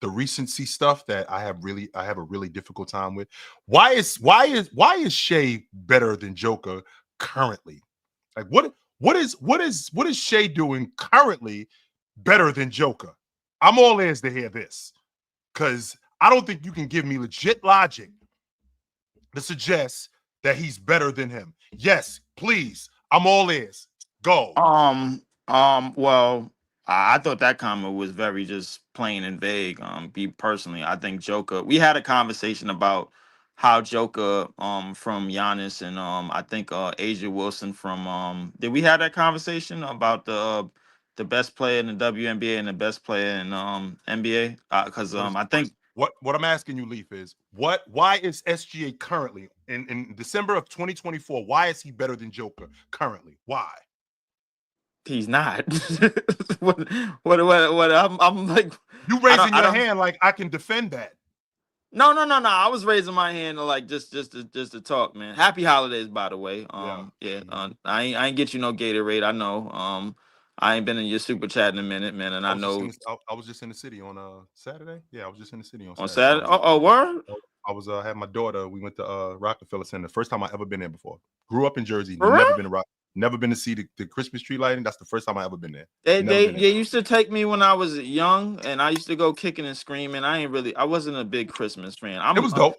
Speaker 1: the recency stuff that I have a really difficult time with. Why is Shai better than Joker currently? Like what is Shai doing currently better than Joker? I'm all ears to hear this because I don't think you can give me legit logic to suggest that he's better than him. Yes, please. I'm all ears. Go.
Speaker 4: Well, I thought that comment was very just plain and vague. Me personally, I think Joker. We had a conversation about how Joker, from Giannis and I think Asia Wilson from Did we have that conversation about the best player in the WNBA and the best player in NBA? Because
Speaker 1: What is
Speaker 4: I think
Speaker 1: what I'm asking you, Leaf, is why is SGA currently in December of 2024? Why is he better than Joker currently? Why?
Speaker 4: he's not. What? I'm like,
Speaker 1: You
Speaker 4: I don't.
Speaker 1: raising
Speaker 4: I
Speaker 1: your
Speaker 4: don't.
Speaker 1: hand like I can defend that.
Speaker 4: No, no, no, no. I was raising my hand to like just to talk, man. Happy holidays, by the way.
Speaker 1: Yeah.
Speaker 4: Yeah.
Speaker 1: Mhm.
Speaker 4: I ain't get you no Gatorade. I know. I ain't been in your super chat in a minute, man, and
Speaker 1: I
Speaker 4: I
Speaker 1: was just in
Speaker 4: know
Speaker 1: this, I was just in the city on Saturday. Yeah, I was just in the city on
Speaker 4: on
Speaker 1: Saturday.
Speaker 4: Saturday. Oh, word
Speaker 1: Had my daughter. We went to Rockefeller Center. First time I ever been there before. Grew up in Jersey.
Speaker 4: for real?
Speaker 1: Never been to see the Christmas tree lighting. That's the first time I ever been there.
Speaker 4: They
Speaker 1: Never
Speaker 4: they
Speaker 1: been there.
Speaker 4: they used to take me when I was young, and I used to go kicking and screaming. I wasn't a big Christmas fan.
Speaker 1: It was dope.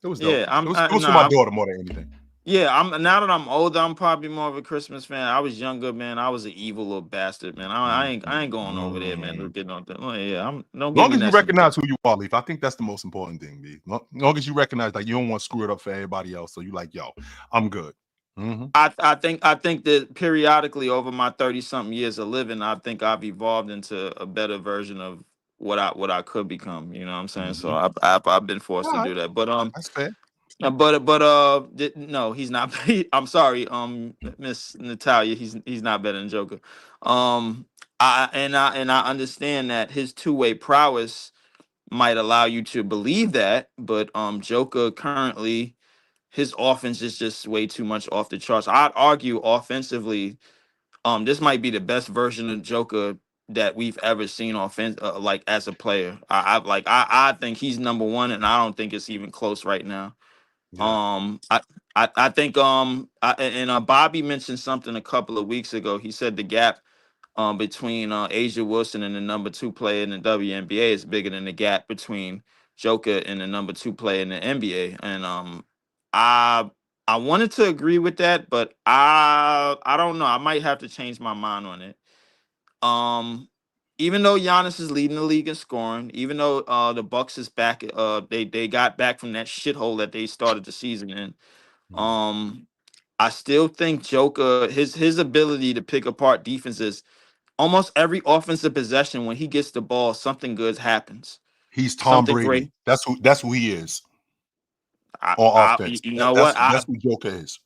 Speaker 1: It was dope.
Speaker 4: Yeah,
Speaker 1: It was for my daughter more than anything.
Speaker 4: Yeah, I'm now that I'm older, I'm probably more of a Christmas fan. I was younger, man. I was an evil little bastard, man. I ain't going over there, man.
Speaker 1: Mm.
Speaker 4: Getting on the, oh, yeah, don't give
Speaker 1: Long
Speaker 4: me
Speaker 1: as you
Speaker 4: that shit.
Speaker 1: recognize who you are, Leaf, I think that's the most important thing, B. Long as you recognize that you don't want to screw it up for everybody else. So you like, yo, I'm good. Mm-hmm.
Speaker 4: I think that periodically over my 30 something years of living, I think I've evolved into a better version of what I could become. You know what I'm saying? So
Speaker 1: Mm-hmm.
Speaker 4: I've been forced
Speaker 1: All
Speaker 4: to
Speaker 1: right,
Speaker 4: do that.
Speaker 1: that's fair.
Speaker 4: No, he's not. I'm sorry, Miss Natalia. He's not better than Joker. I understand that his two-way prowess might allow you to believe that, but Joker currently his offense is just way too much off the charts. I'd argue offensively, this might be the best version of Joker that we've ever seen like as a player. I think he's number one, and I don't think it's even close right now.
Speaker 1: Yeah.
Speaker 4: I think Bobby mentioned something a couple of weeks ago. He said the gap between Asia Wilson and the number two player in the WNBA is bigger than the gap between Joker and the number two player in the NBA. And I I wanted to agree with that, but I don't know. I might have to change my mind on it. Um, Even though Giannis is leading the league in scoring, even though the Bucks is back, they got back from that shithole that they started the season in.
Speaker 1: Mhm.
Speaker 4: Um, I still think Joker his ability to pick apart defenses almost every offensive possession when he gets the ball, something good happens.
Speaker 1: He's Tom
Speaker 4: Something
Speaker 1: Brady.
Speaker 4: great.
Speaker 1: That's who he is
Speaker 4: I,
Speaker 1: on
Speaker 4: I
Speaker 1: offense.
Speaker 4: you
Speaker 1: That,
Speaker 4: know
Speaker 1: that's
Speaker 4: what?
Speaker 1: that's who Joker is.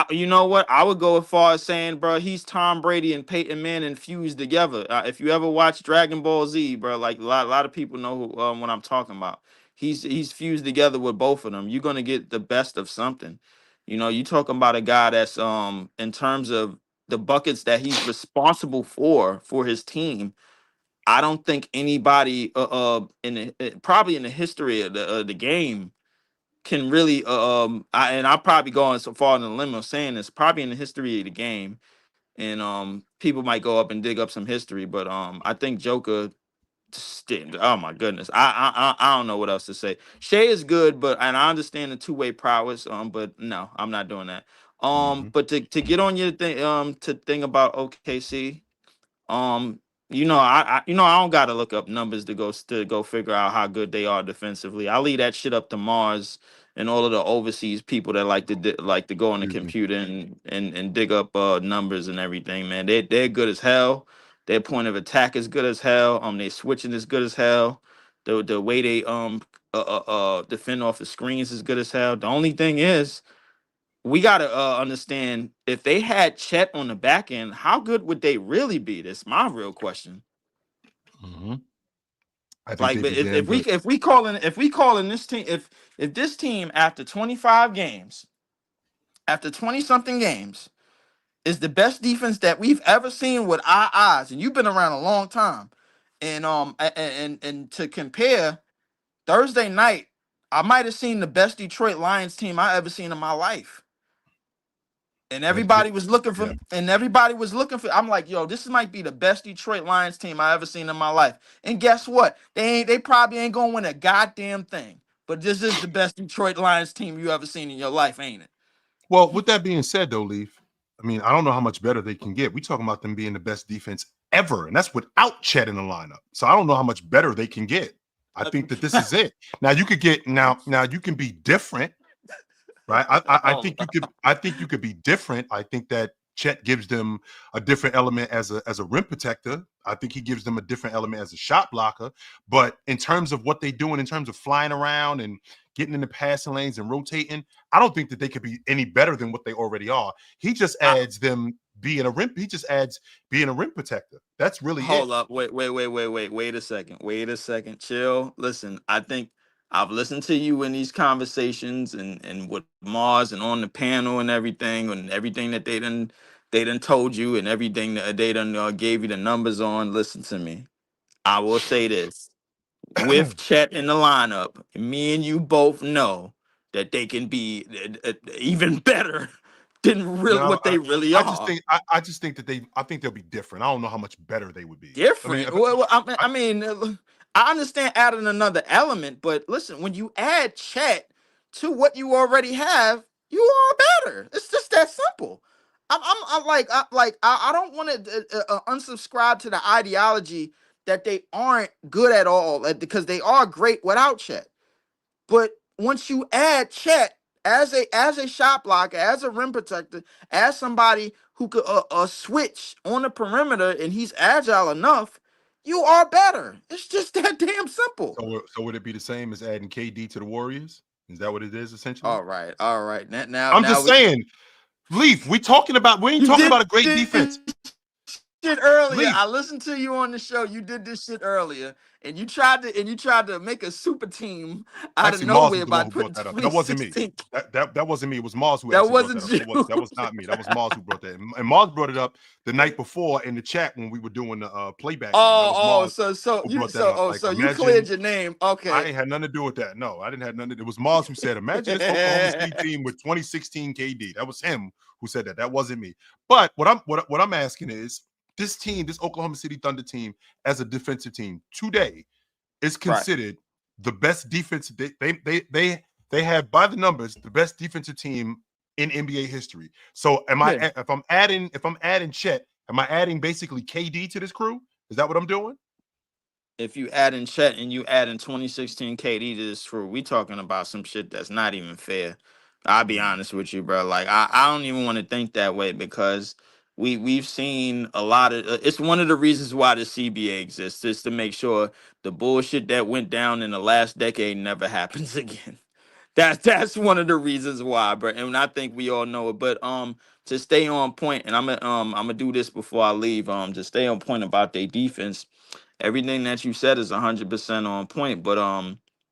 Speaker 4: You know what? I would go as far as saying, bro, he's Tom Brady and Peyton Manning fused together. If you ever watch Dragon Ball Z, bro, like a lot of people know what I'm talking about. He's fused together with both of them. You're gonna get the best of something. You know, you talking about a guy that's in terms of the buckets that he's responsible for his team. I don't think anybody probably in the history of the game can really I'll probably go on so far in the limit of saying this probably in the history of the game, and people might go up and dig up some history, but I think Joker oh my goodness, I don't know what else to say. Shea is good, but and I understand the two-way prowess, but no, I'm not doing that.
Speaker 1: Mhm.
Speaker 4: But to get on your thing, to think about OKC, um, I don't gotta look up numbers to go figure out how good they are defensively. I leave that shit up to Mars and all of the overseas people that like to go on the
Speaker 1: Excuse me.
Speaker 4: computer and dig up numbers and everything. Man, they're good as hell. Their point of attack is good as hell. Their switching is good as hell. The way they defend off the screens is good as hell. The only thing is we got to understand if they had Chet on the back end, how good would they really be? That's my real question.
Speaker 1: Mhm. I think
Speaker 4: Like,
Speaker 1: they'd
Speaker 4: but
Speaker 1: be damn good.
Speaker 4: if we calling this team if this team after 25 games, after 20 something games, is the best defense that we've ever seen with our eyes, and you've been around a long time, And to compare, Thursday night, I might have seen the best Detroit Lions team I ever seen in my life. And everybody was looking for,
Speaker 1: Yeah.
Speaker 4: I'm like, yo, this might be the best Detroit Lions team I ever seen in my life. And guess what? They probably ain't gonna win a goddamn thing. But this is the best Detroit Lions team you ever seen in your life, ain't it?
Speaker 1: Well, with that being said, though, Leaf, I mean, I don't know how much better they can get. We talking about them being the best defense ever, and that's without Chet in the lineup. So I don't know how much better they can get. I think that this is it. Now you could get now you can be different, right? I think you could. I think you could be different. I think that Chet gives them a different element as a rim protector. I think he gives them a different element as a shot blocker. But in terms of what they doing, in terms of flying around and getting in the passing lanes and rotating, I don't think that they could be any better than what they already are. He just adds them being a rim. He just adds being a rim protector. That's really
Speaker 4: Hold
Speaker 1: it.
Speaker 4: up. Wait a second. Chill. Listen, I think I've listened to you in these conversations and with Mars and on the panel and everything that they done told you and everything that they done gave you the numbers on. Listen to me. I will say this. With Chet in the lineup, me and you both know that they can be even better than
Speaker 1: No,
Speaker 4: what they really
Speaker 1: I just
Speaker 4: are.
Speaker 1: think I just think that I think they'll be different. I don't know how much better they would be. I mean,
Speaker 4: Different. I understand adding another element, but listen, when you add Chet to what you already have, you are better. It's just that simple. I don't want to unsubscribe to the ideology that they aren't good at all, because they are great without Chet. But once you add Chet as a shot blocker, as a rim protector, as somebody who could switch on the perimeter, and he's agile enough, you are better. It's just that damn simple.
Speaker 1: so would it be the same as adding KD to the Warriors? Is that what it is essentially?
Speaker 4: All right.
Speaker 1: I'm just saying, Leaf. We ain't
Speaker 4: You
Speaker 1: talking
Speaker 4: did
Speaker 1: about a great defense.
Speaker 4: this shit earlier.
Speaker 1: Leaf.
Speaker 4: I listened to you on the show. You did this shit earlier, and you tried to make a super team out of
Speaker 1: Actually, Mars was
Speaker 4: nowhere
Speaker 1: the
Speaker 4: by
Speaker 1: one who brought
Speaker 4: putting
Speaker 1: that up. That wasn't me.
Speaker 4: 2016.
Speaker 1: That wasn't me. It was Mars who
Speaker 4: That
Speaker 1: actually brought
Speaker 4: wasn't
Speaker 1: that up.
Speaker 4: you.
Speaker 1: That was not me. That was Mars who brought that. And Mars brought it up the night before in the chat when we were doing the playback game. That was Mars who brought that up. Like,
Speaker 4: So you cleared
Speaker 1: imagine.
Speaker 4: your name.
Speaker 1: I
Speaker 4: Okay.
Speaker 1: ain't had nothing to do with that. No, I didn't have nothing. It was Mars who said, imagine this Oklahoma City team with 2016 KD. That was him who said that. That wasn't me. But what I'm asking is, this team, this Oklahoma City Thunder team, as a defensive team today, is
Speaker 4: Right.
Speaker 1: considered the best defense. They have, by the numbers, the best defensive team in NBA history. So
Speaker 4: Yeah.
Speaker 1: if I'm adding Chet, am I adding basically KD to this crew? Is that what I'm doing?
Speaker 4: If you add in Chet and you add in 2016 KD to this crew, we talking about some shit that's not even fair. I'll be honest with you, bro. Like I don't even want to think that way, because we've seen a lot of it's one of the reasons why the CBA exists, is to make sure the bullshit that went down in the last decade never happens again. That's one of the reasons why, bro. And I think we all know it. But to stay on point, and I'm gonna do this before I leave. To stay on point about their defense. Everything that you said is 100% on point. But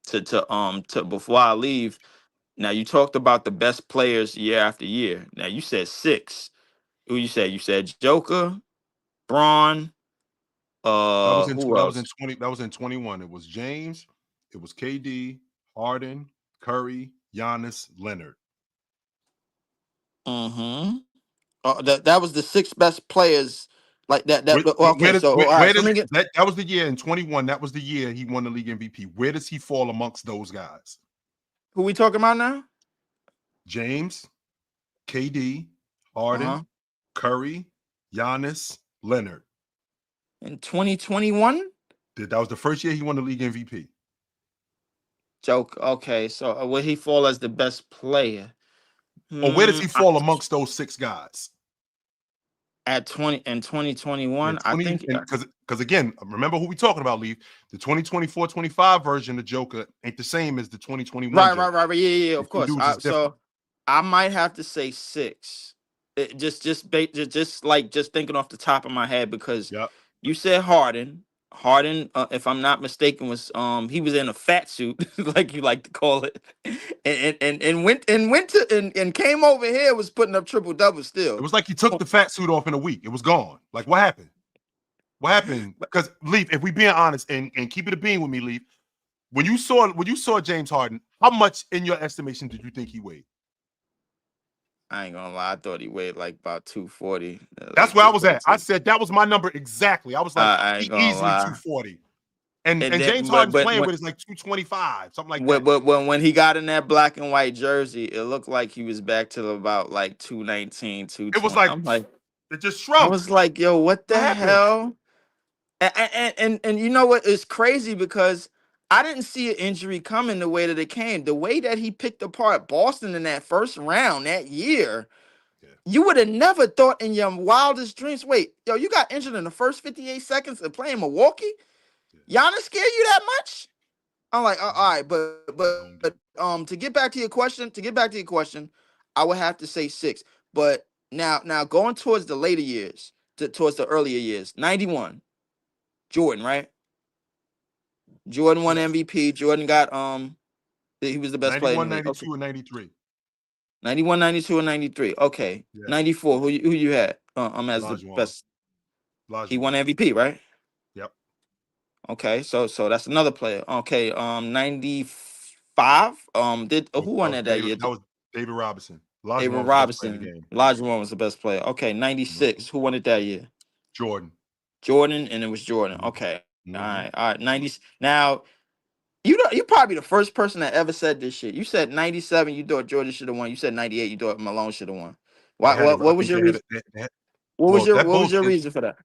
Speaker 4: to before I leave, now you talked about the best players year after year. Now you said six. Who you said? You said Joker, Braun. Who
Speaker 1: That was in
Speaker 4: else?
Speaker 1: 20. That was in 21. It was James. It was KD, Harden, Curry, Giannis, Leonard.
Speaker 4: Mm-hmm. That was the six best players. Like that. Okay. So all
Speaker 1: Where
Speaker 4: right. So
Speaker 1: does
Speaker 4: let me get.
Speaker 1: that was the year in 21. That was the year he won the league MVP. Where does he fall amongst those guys?
Speaker 4: Who we talking about now?
Speaker 1: James, KD,
Speaker 4: Uh
Speaker 1: Harden,
Speaker 4: huh.
Speaker 1: Curry, Giannis, Leonard.
Speaker 4: In 2021.
Speaker 1: That was the first year he won the league MVP.
Speaker 4: Joke. Okay. So where he fall as the best player?
Speaker 1: Or where does he
Speaker 4: I,
Speaker 1: fall amongst those six guys?
Speaker 4: at 20 in
Speaker 1: Yeah,
Speaker 4: 2021, I
Speaker 1: 20
Speaker 4: think.
Speaker 1: and because again, remember who we talking about, Leaf. The 2024-25 version of Joker ain't the same as the 2021
Speaker 4: Right,
Speaker 1: Joker.
Speaker 4: Yeah.
Speaker 1: These
Speaker 4: Of
Speaker 1: two
Speaker 4: course.
Speaker 1: dudes is different.
Speaker 4: So I might have to say six. Just thinking off the top of my head, because
Speaker 1: Yep.
Speaker 4: you said Harden. Harden, if I'm not mistaken, was he was in a fat suit, like you like to call it, and came over here, was putting up triple doubles
Speaker 1: It
Speaker 4: still.
Speaker 1: was like he took the fat suit off in a week. It was gone. Like, what happened? What happened? Because Leaf, if we being honest and keep it a bean with me, Leaf, when you saw James Harden, how much in your estimation did you think he weighed?
Speaker 4: I ain't gonna lie. I thought he weighed like about 240.
Speaker 1: That's
Speaker 4: Like
Speaker 1: where I was at. I
Speaker 4: 242.
Speaker 1: said that was my number exactly. I was like,
Speaker 4: I
Speaker 1: he
Speaker 4: ain't gonna
Speaker 1: easily
Speaker 4: lie.
Speaker 1: 240. And
Speaker 4: And
Speaker 1: James
Speaker 4: then,
Speaker 1: Harden's
Speaker 4: but
Speaker 1: playing with is like 225, something like that.
Speaker 4: but when he got in that black and white jersey, it looked like he was back to about like 219,
Speaker 1: It was
Speaker 4: 220.
Speaker 1: like
Speaker 4: I'm like,
Speaker 1: it just
Speaker 4: I
Speaker 1: shrunk.
Speaker 4: was like, yo, what
Speaker 1: What
Speaker 4: the
Speaker 1: happened?
Speaker 4: hell? And you know what? It's crazy because I didn't see an injury coming the way that it came. The way that he picked apart Boston in that first round that year,
Speaker 1: Yeah.
Speaker 4: you would have never thought in your wildest dreams. Wait, yo, you got injured in the first 58 seconds of playing Milwaukee? Giannis scared you that much? I'm like, all right,
Speaker 1: Don't get
Speaker 4: to get back to your question, I would have to say 6. But now going towards the later years, towards the earlier years, 91, Jordan, right? Jordan won
Speaker 1: yes.
Speaker 4: MVP. Jordan got he was the best player in
Speaker 1: 91,
Speaker 4: the league. Okay.
Speaker 1: 92, and 93.
Speaker 4: 91, 92, and 93. Okay.
Speaker 1: Yes.
Speaker 4: 94. Who you had as the
Speaker 1: Lajuan.
Speaker 4: best? He won
Speaker 1: Lajuan.
Speaker 4: MVP, right?
Speaker 1: Yep.
Speaker 4: Okay. So that's another player. Okay. 95. Did who won that year?
Speaker 1: That was David Robinson.
Speaker 4: David
Speaker 1: Lajuan was the best player in the
Speaker 4: Robinson.
Speaker 1: game.
Speaker 4: Olajuwon was the best player. Okay, 96. Who won it that year?
Speaker 1: Jordan.
Speaker 4: Jordan, and it was Jordan.
Speaker 1: Mhm.
Speaker 4: Okay.
Speaker 1: Mhm.
Speaker 4: All right. 90s. Now, you're probably the first person that ever said this shit. You said 97, you thought Jordan should have won. You said 98, you thought Malone should have won.
Speaker 1: They had a, I
Speaker 4: What was
Speaker 1: think
Speaker 4: your
Speaker 1: they had,
Speaker 4: reason?
Speaker 1: they had
Speaker 4: What was
Speaker 1: well,
Speaker 4: your reason for that?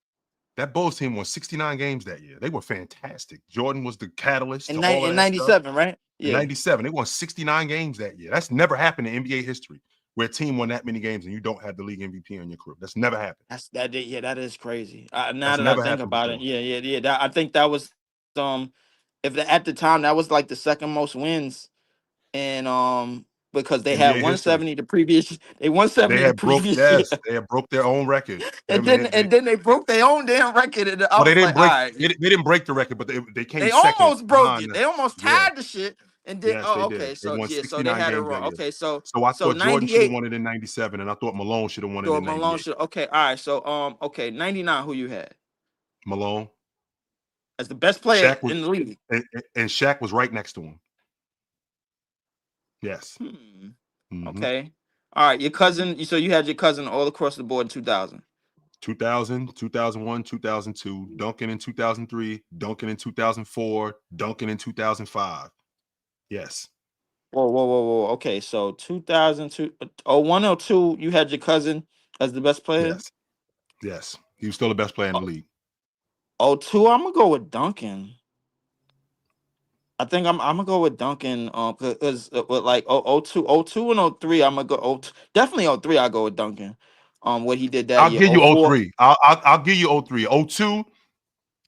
Speaker 1: that Bulls team won 69 games that year. They were fantastic. Jordan was the catalyst to
Speaker 4: In,
Speaker 1: all of
Speaker 4: in
Speaker 1: that stuff.
Speaker 4: 97, right?
Speaker 1: In
Speaker 4: Yeah.
Speaker 1: 97, they won 69 games that year. That's never happened in NBA history where a team won that many games and you don't have the league MVP on your crew. That's never happened.
Speaker 4: That is crazy. Now
Speaker 1: That's
Speaker 4: that I
Speaker 1: never
Speaker 4: think
Speaker 1: happened
Speaker 4: about it,
Speaker 1: before.
Speaker 4: yeah. I think that was at the time that was like the second most wins, and because they had
Speaker 1: NBA history.
Speaker 4: 170 the previous they 170 the previous year,
Speaker 1: They had broke their own record.
Speaker 4: and then they broke their own damn record, and I
Speaker 1: Well, they
Speaker 4: was
Speaker 1: didn't
Speaker 4: like, all
Speaker 1: break
Speaker 4: right,
Speaker 1: they didn't break the record, but they came
Speaker 4: they
Speaker 1: second
Speaker 4: almost broke
Speaker 1: behind
Speaker 4: it.
Speaker 1: the,
Speaker 4: They almost
Speaker 1: yeah.
Speaker 4: tied the shit, and then
Speaker 1: Yes, they did.
Speaker 4: okay,
Speaker 1: They
Speaker 4: so
Speaker 1: won
Speaker 4: yeah, so they
Speaker 1: 69
Speaker 4: had it
Speaker 1: games that
Speaker 4: wrong.
Speaker 1: year.
Speaker 4: Okay, so
Speaker 1: So I thought Jordan should have
Speaker 4: 98.
Speaker 1: won it in 97, and I thought Malone should have won it
Speaker 4: So
Speaker 1: in
Speaker 4: Malone
Speaker 1: 98.
Speaker 4: should okay, all right. So okay, 99. Who you had
Speaker 1: Malone.
Speaker 4: as the best player
Speaker 1: Shaq was
Speaker 4: in the league?
Speaker 1: and Shaq was right next to him. Yes. Mm-hmm.
Speaker 4: Okay. All right. Your cousin. So you had your cousin all across the board in 2000.
Speaker 1: 2000, 2001, 2002, Duncan in 2003, Duncan in 2004, Duncan in 2005. Yes.
Speaker 4: Whoa. Okay. So 2002, 01 or 02, you had your cousin as the best player.
Speaker 1: Yes. Yes. He was still the best player in the league.
Speaker 4: 02, I'm gonna go with Duncan. I think I'm gonna go with Duncan. Because with like 02 and 03, I'm gonna go definitely 03. I go with Duncan. What he did that
Speaker 1: I'll
Speaker 4: year.
Speaker 1: give you
Speaker 4: 04.
Speaker 1: 03. I'll give you 03. 02,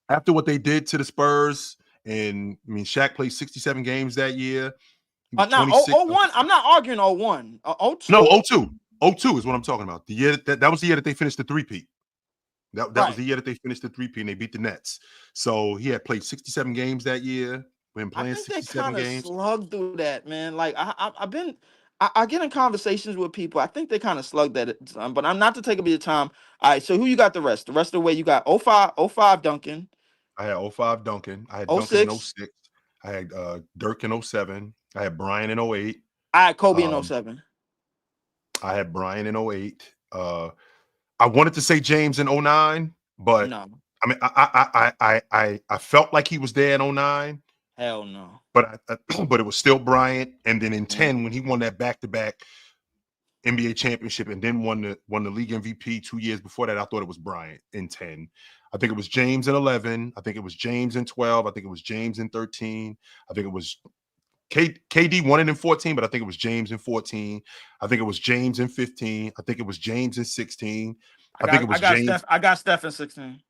Speaker 1: after what they did to the Spurs, and I mean Shaq played 67 games that year. He was
Speaker 4: Now
Speaker 1: 26.
Speaker 4: 01. I'm not arguing 01. 02.
Speaker 1: No, 02. 02 is what I'm talking about. The year that was the year that they finished the three-peat. That was the year that they finished the three-peat and they beat the Nets. So he had played 67 games that year. Been playing
Speaker 4: I think they
Speaker 1: 67
Speaker 4: kind of
Speaker 1: games.
Speaker 4: slugged through that, man. Like I get in conversations with people. I think they kind of slugged that, but I'm not to take up your time. All right, so who you got the rest? The rest of the way you got 05 Duncan.
Speaker 1: I had 05 Duncan. I had
Speaker 4: Oh
Speaker 1: Duncan in
Speaker 4: six.
Speaker 1: 06. I had Dirk in 07. I had Brian in 08.
Speaker 4: I had Kobe in 07.
Speaker 1: I had Brian in 08. I wanted to say James in 09, but
Speaker 4: No.
Speaker 1: I mean I felt like he was there in 09.
Speaker 4: Hell no.
Speaker 1: But but it was still Bryant. And then in 10, when he won that back-to-back NBA championship and then won the league MVP 2 years before that, I thought it was Bryant in 10. I think it was James in 11. I think it was James in 12. I think it was James in 13. I think it was KD won it in 14, but I think it was James in 14. I think it was James in 15. I think it was James in 16. I think it was James.
Speaker 4: I got Steph in 16.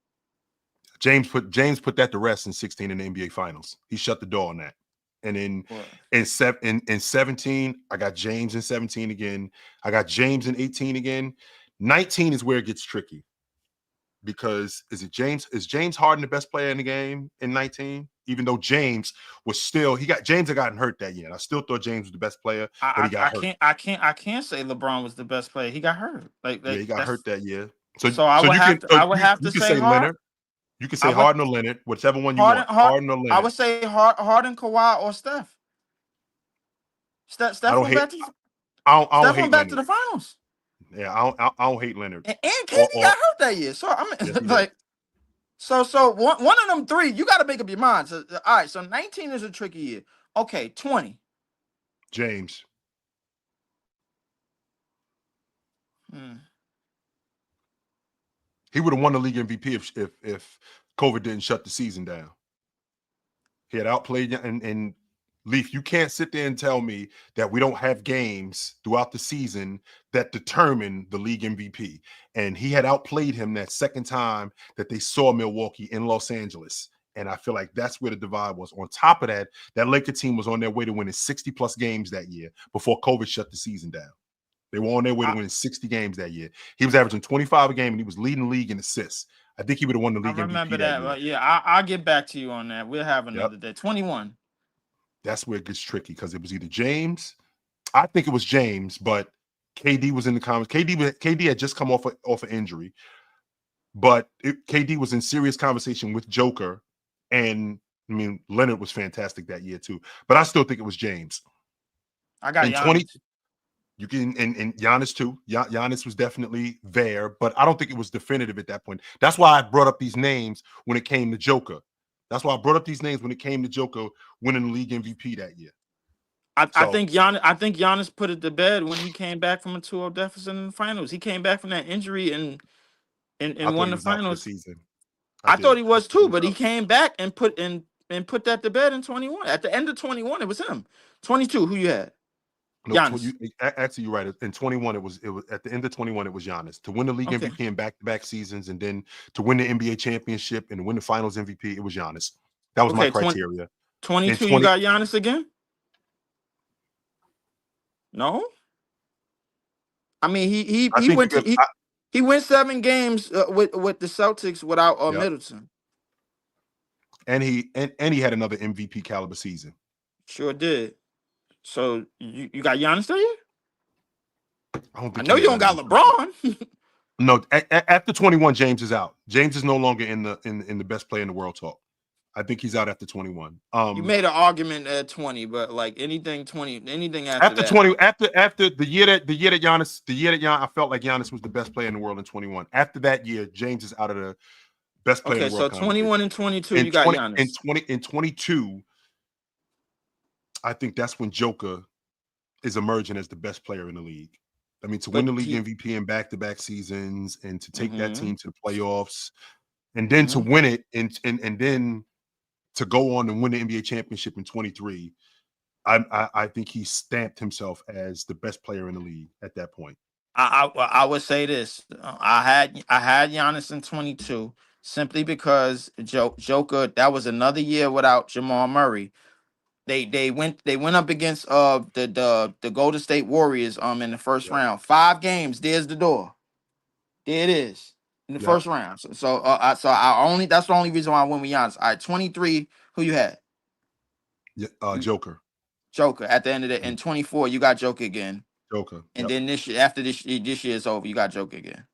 Speaker 1: James put that to rest in 16 in the NBA Finals. He shut the door on that. And in 17, I got James in 17 again. I got James in 18 again. 19 is where it gets tricky. Because is James Harden the best player in the game in 19? Even though James had gotten hurt that year. And I still thought James was the best player, but he got hurt.
Speaker 4: I can't say LeBron was the best player. He got hurt.
Speaker 1: Yeah, he got hurt that year.
Speaker 4: So I would have to say
Speaker 1: Leonard. You can say Harden or Leonard, whichever one you
Speaker 4: Harden,
Speaker 1: want. Harden or Leonard.
Speaker 4: I would say Harden, Kawhi, or Steph. Steph went back to the finals.
Speaker 1: Yeah, I don't hate Leonard.
Speaker 4: And KD got hurt that year. So I mean,
Speaker 1: yes,
Speaker 4: like, so one of them three, you got to make up your mind. So, all right, so 19 is a tricky year. Okay, 20.
Speaker 1: James. He would have won the league MVP if COVID didn't shut the season down. He had outplayed, and Leaf, you can't sit there and tell me that we don't have games throughout the season that determine the league MVP. And he had outplayed him that second time that they saw Milwaukee in Los Angeles. And I feel like that's where the divide was. On top of that, that Laker team was on their way to winning 60-plus games that year before COVID shut the season down. They were on their way to winning 60 games that year. He was averaging 25 a game, and he was leading the league in assists. I think he would have won the league MVP. I remember that.
Speaker 4: But yeah, I'll get back to you on that. We'll have another day. 21.
Speaker 1: That's where it gets tricky because it was either James. I think it was James, but KD was in the comments. KD had just come off an injury, but KD was in serious conversation with Joker, and I mean Leonard was fantastic that year too. But I still think it was James.
Speaker 4: I got
Speaker 1: Giannis. 20. You can and Giannis too. Giannis was definitely there, but I don't think it was definitive at that point. That's why I brought up these names when it came to Joker. That's why I brought up these names when it came to Joker winning the league MVP that year.
Speaker 4: I think Giannis put it to bed when he came back from a 2-0 deficit in the finals. He came back from that injury and won the finals. I thought he was too, but he came back and put that to bed in 21. At the end of 21, it was him. 22, who you had?
Speaker 1: No, actually, you're right. In 21, it was at the end of 21, it was Giannis to win the league MVP in back-to-back seasons, and then to win the NBA championship and to win the Finals MVP. It was Giannis. That was my criteria.
Speaker 4: 22, you got Giannis again? No. I mean, he went 7 games with the Celtics without Middleton,
Speaker 1: and he had another MVP caliber season.
Speaker 4: Sure did. So you got Giannis there? I know you don't got LeBron.
Speaker 1: No, after 21, James is out. James is no longer in the best player in the world talk. I think he's out after 21.
Speaker 4: You made an argument at 20, but like anything after
Speaker 1: 20, after the year that Giannis, I felt like Giannis was the best player in the world in 21. After that year, James is out of the best player in the world.
Speaker 4: Okay, so 21 and 22, you got Giannis.
Speaker 1: In 22. I think that's when Joker is emerging as the best player in the league. I mean, to win the league MVP in back-to-back seasons and to take that team to the playoffs and then to win it and then to go on and win the NBA championship in 23, I think he stamped himself as the best player in the league at that point.
Speaker 4: I would say this. I had Giannis in 22 simply because Joker, that was another year without Jamal Murray. They went up against the Golden State Warriors in the first round. 5 games. There's the door. There it is in the first round. So that's the only reason why I went with Giannis. All right, 23. Who you had?
Speaker 1: Joker.
Speaker 4: Joker at the end of in 24. You got Joker again.
Speaker 1: Joker.
Speaker 4: And then this year, after this year is over, you got Joker again.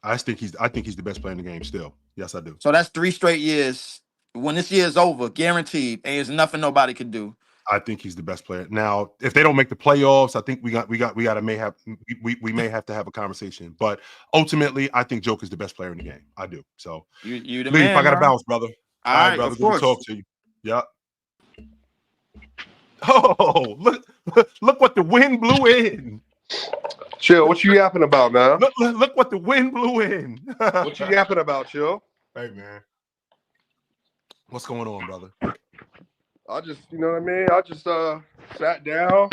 Speaker 1: I think he's the best player in the game still. Yes, I do.
Speaker 4: So that's 3 straight years. When this year is over, guaranteed, and there's nothing nobody can do.
Speaker 1: I think he's the best player. Now, if they don't make the playoffs, I think we may have to have a conversation. But ultimately, I think Joker's the best player in the game. I do. So
Speaker 4: you the
Speaker 1: Leaf,
Speaker 4: man.
Speaker 1: I got to bounce, brother.
Speaker 4: All right, brother.
Speaker 1: Good to talk to you. Yeah. Oh, look what the wind blew in.
Speaker 5: Chill, what you yapping about, man?
Speaker 1: Look what the wind blew in.
Speaker 5: What you yapping about, Chill?
Speaker 1: Hey, man. What's going on, brother?
Speaker 5: I just, you know what I mean? I just sat down.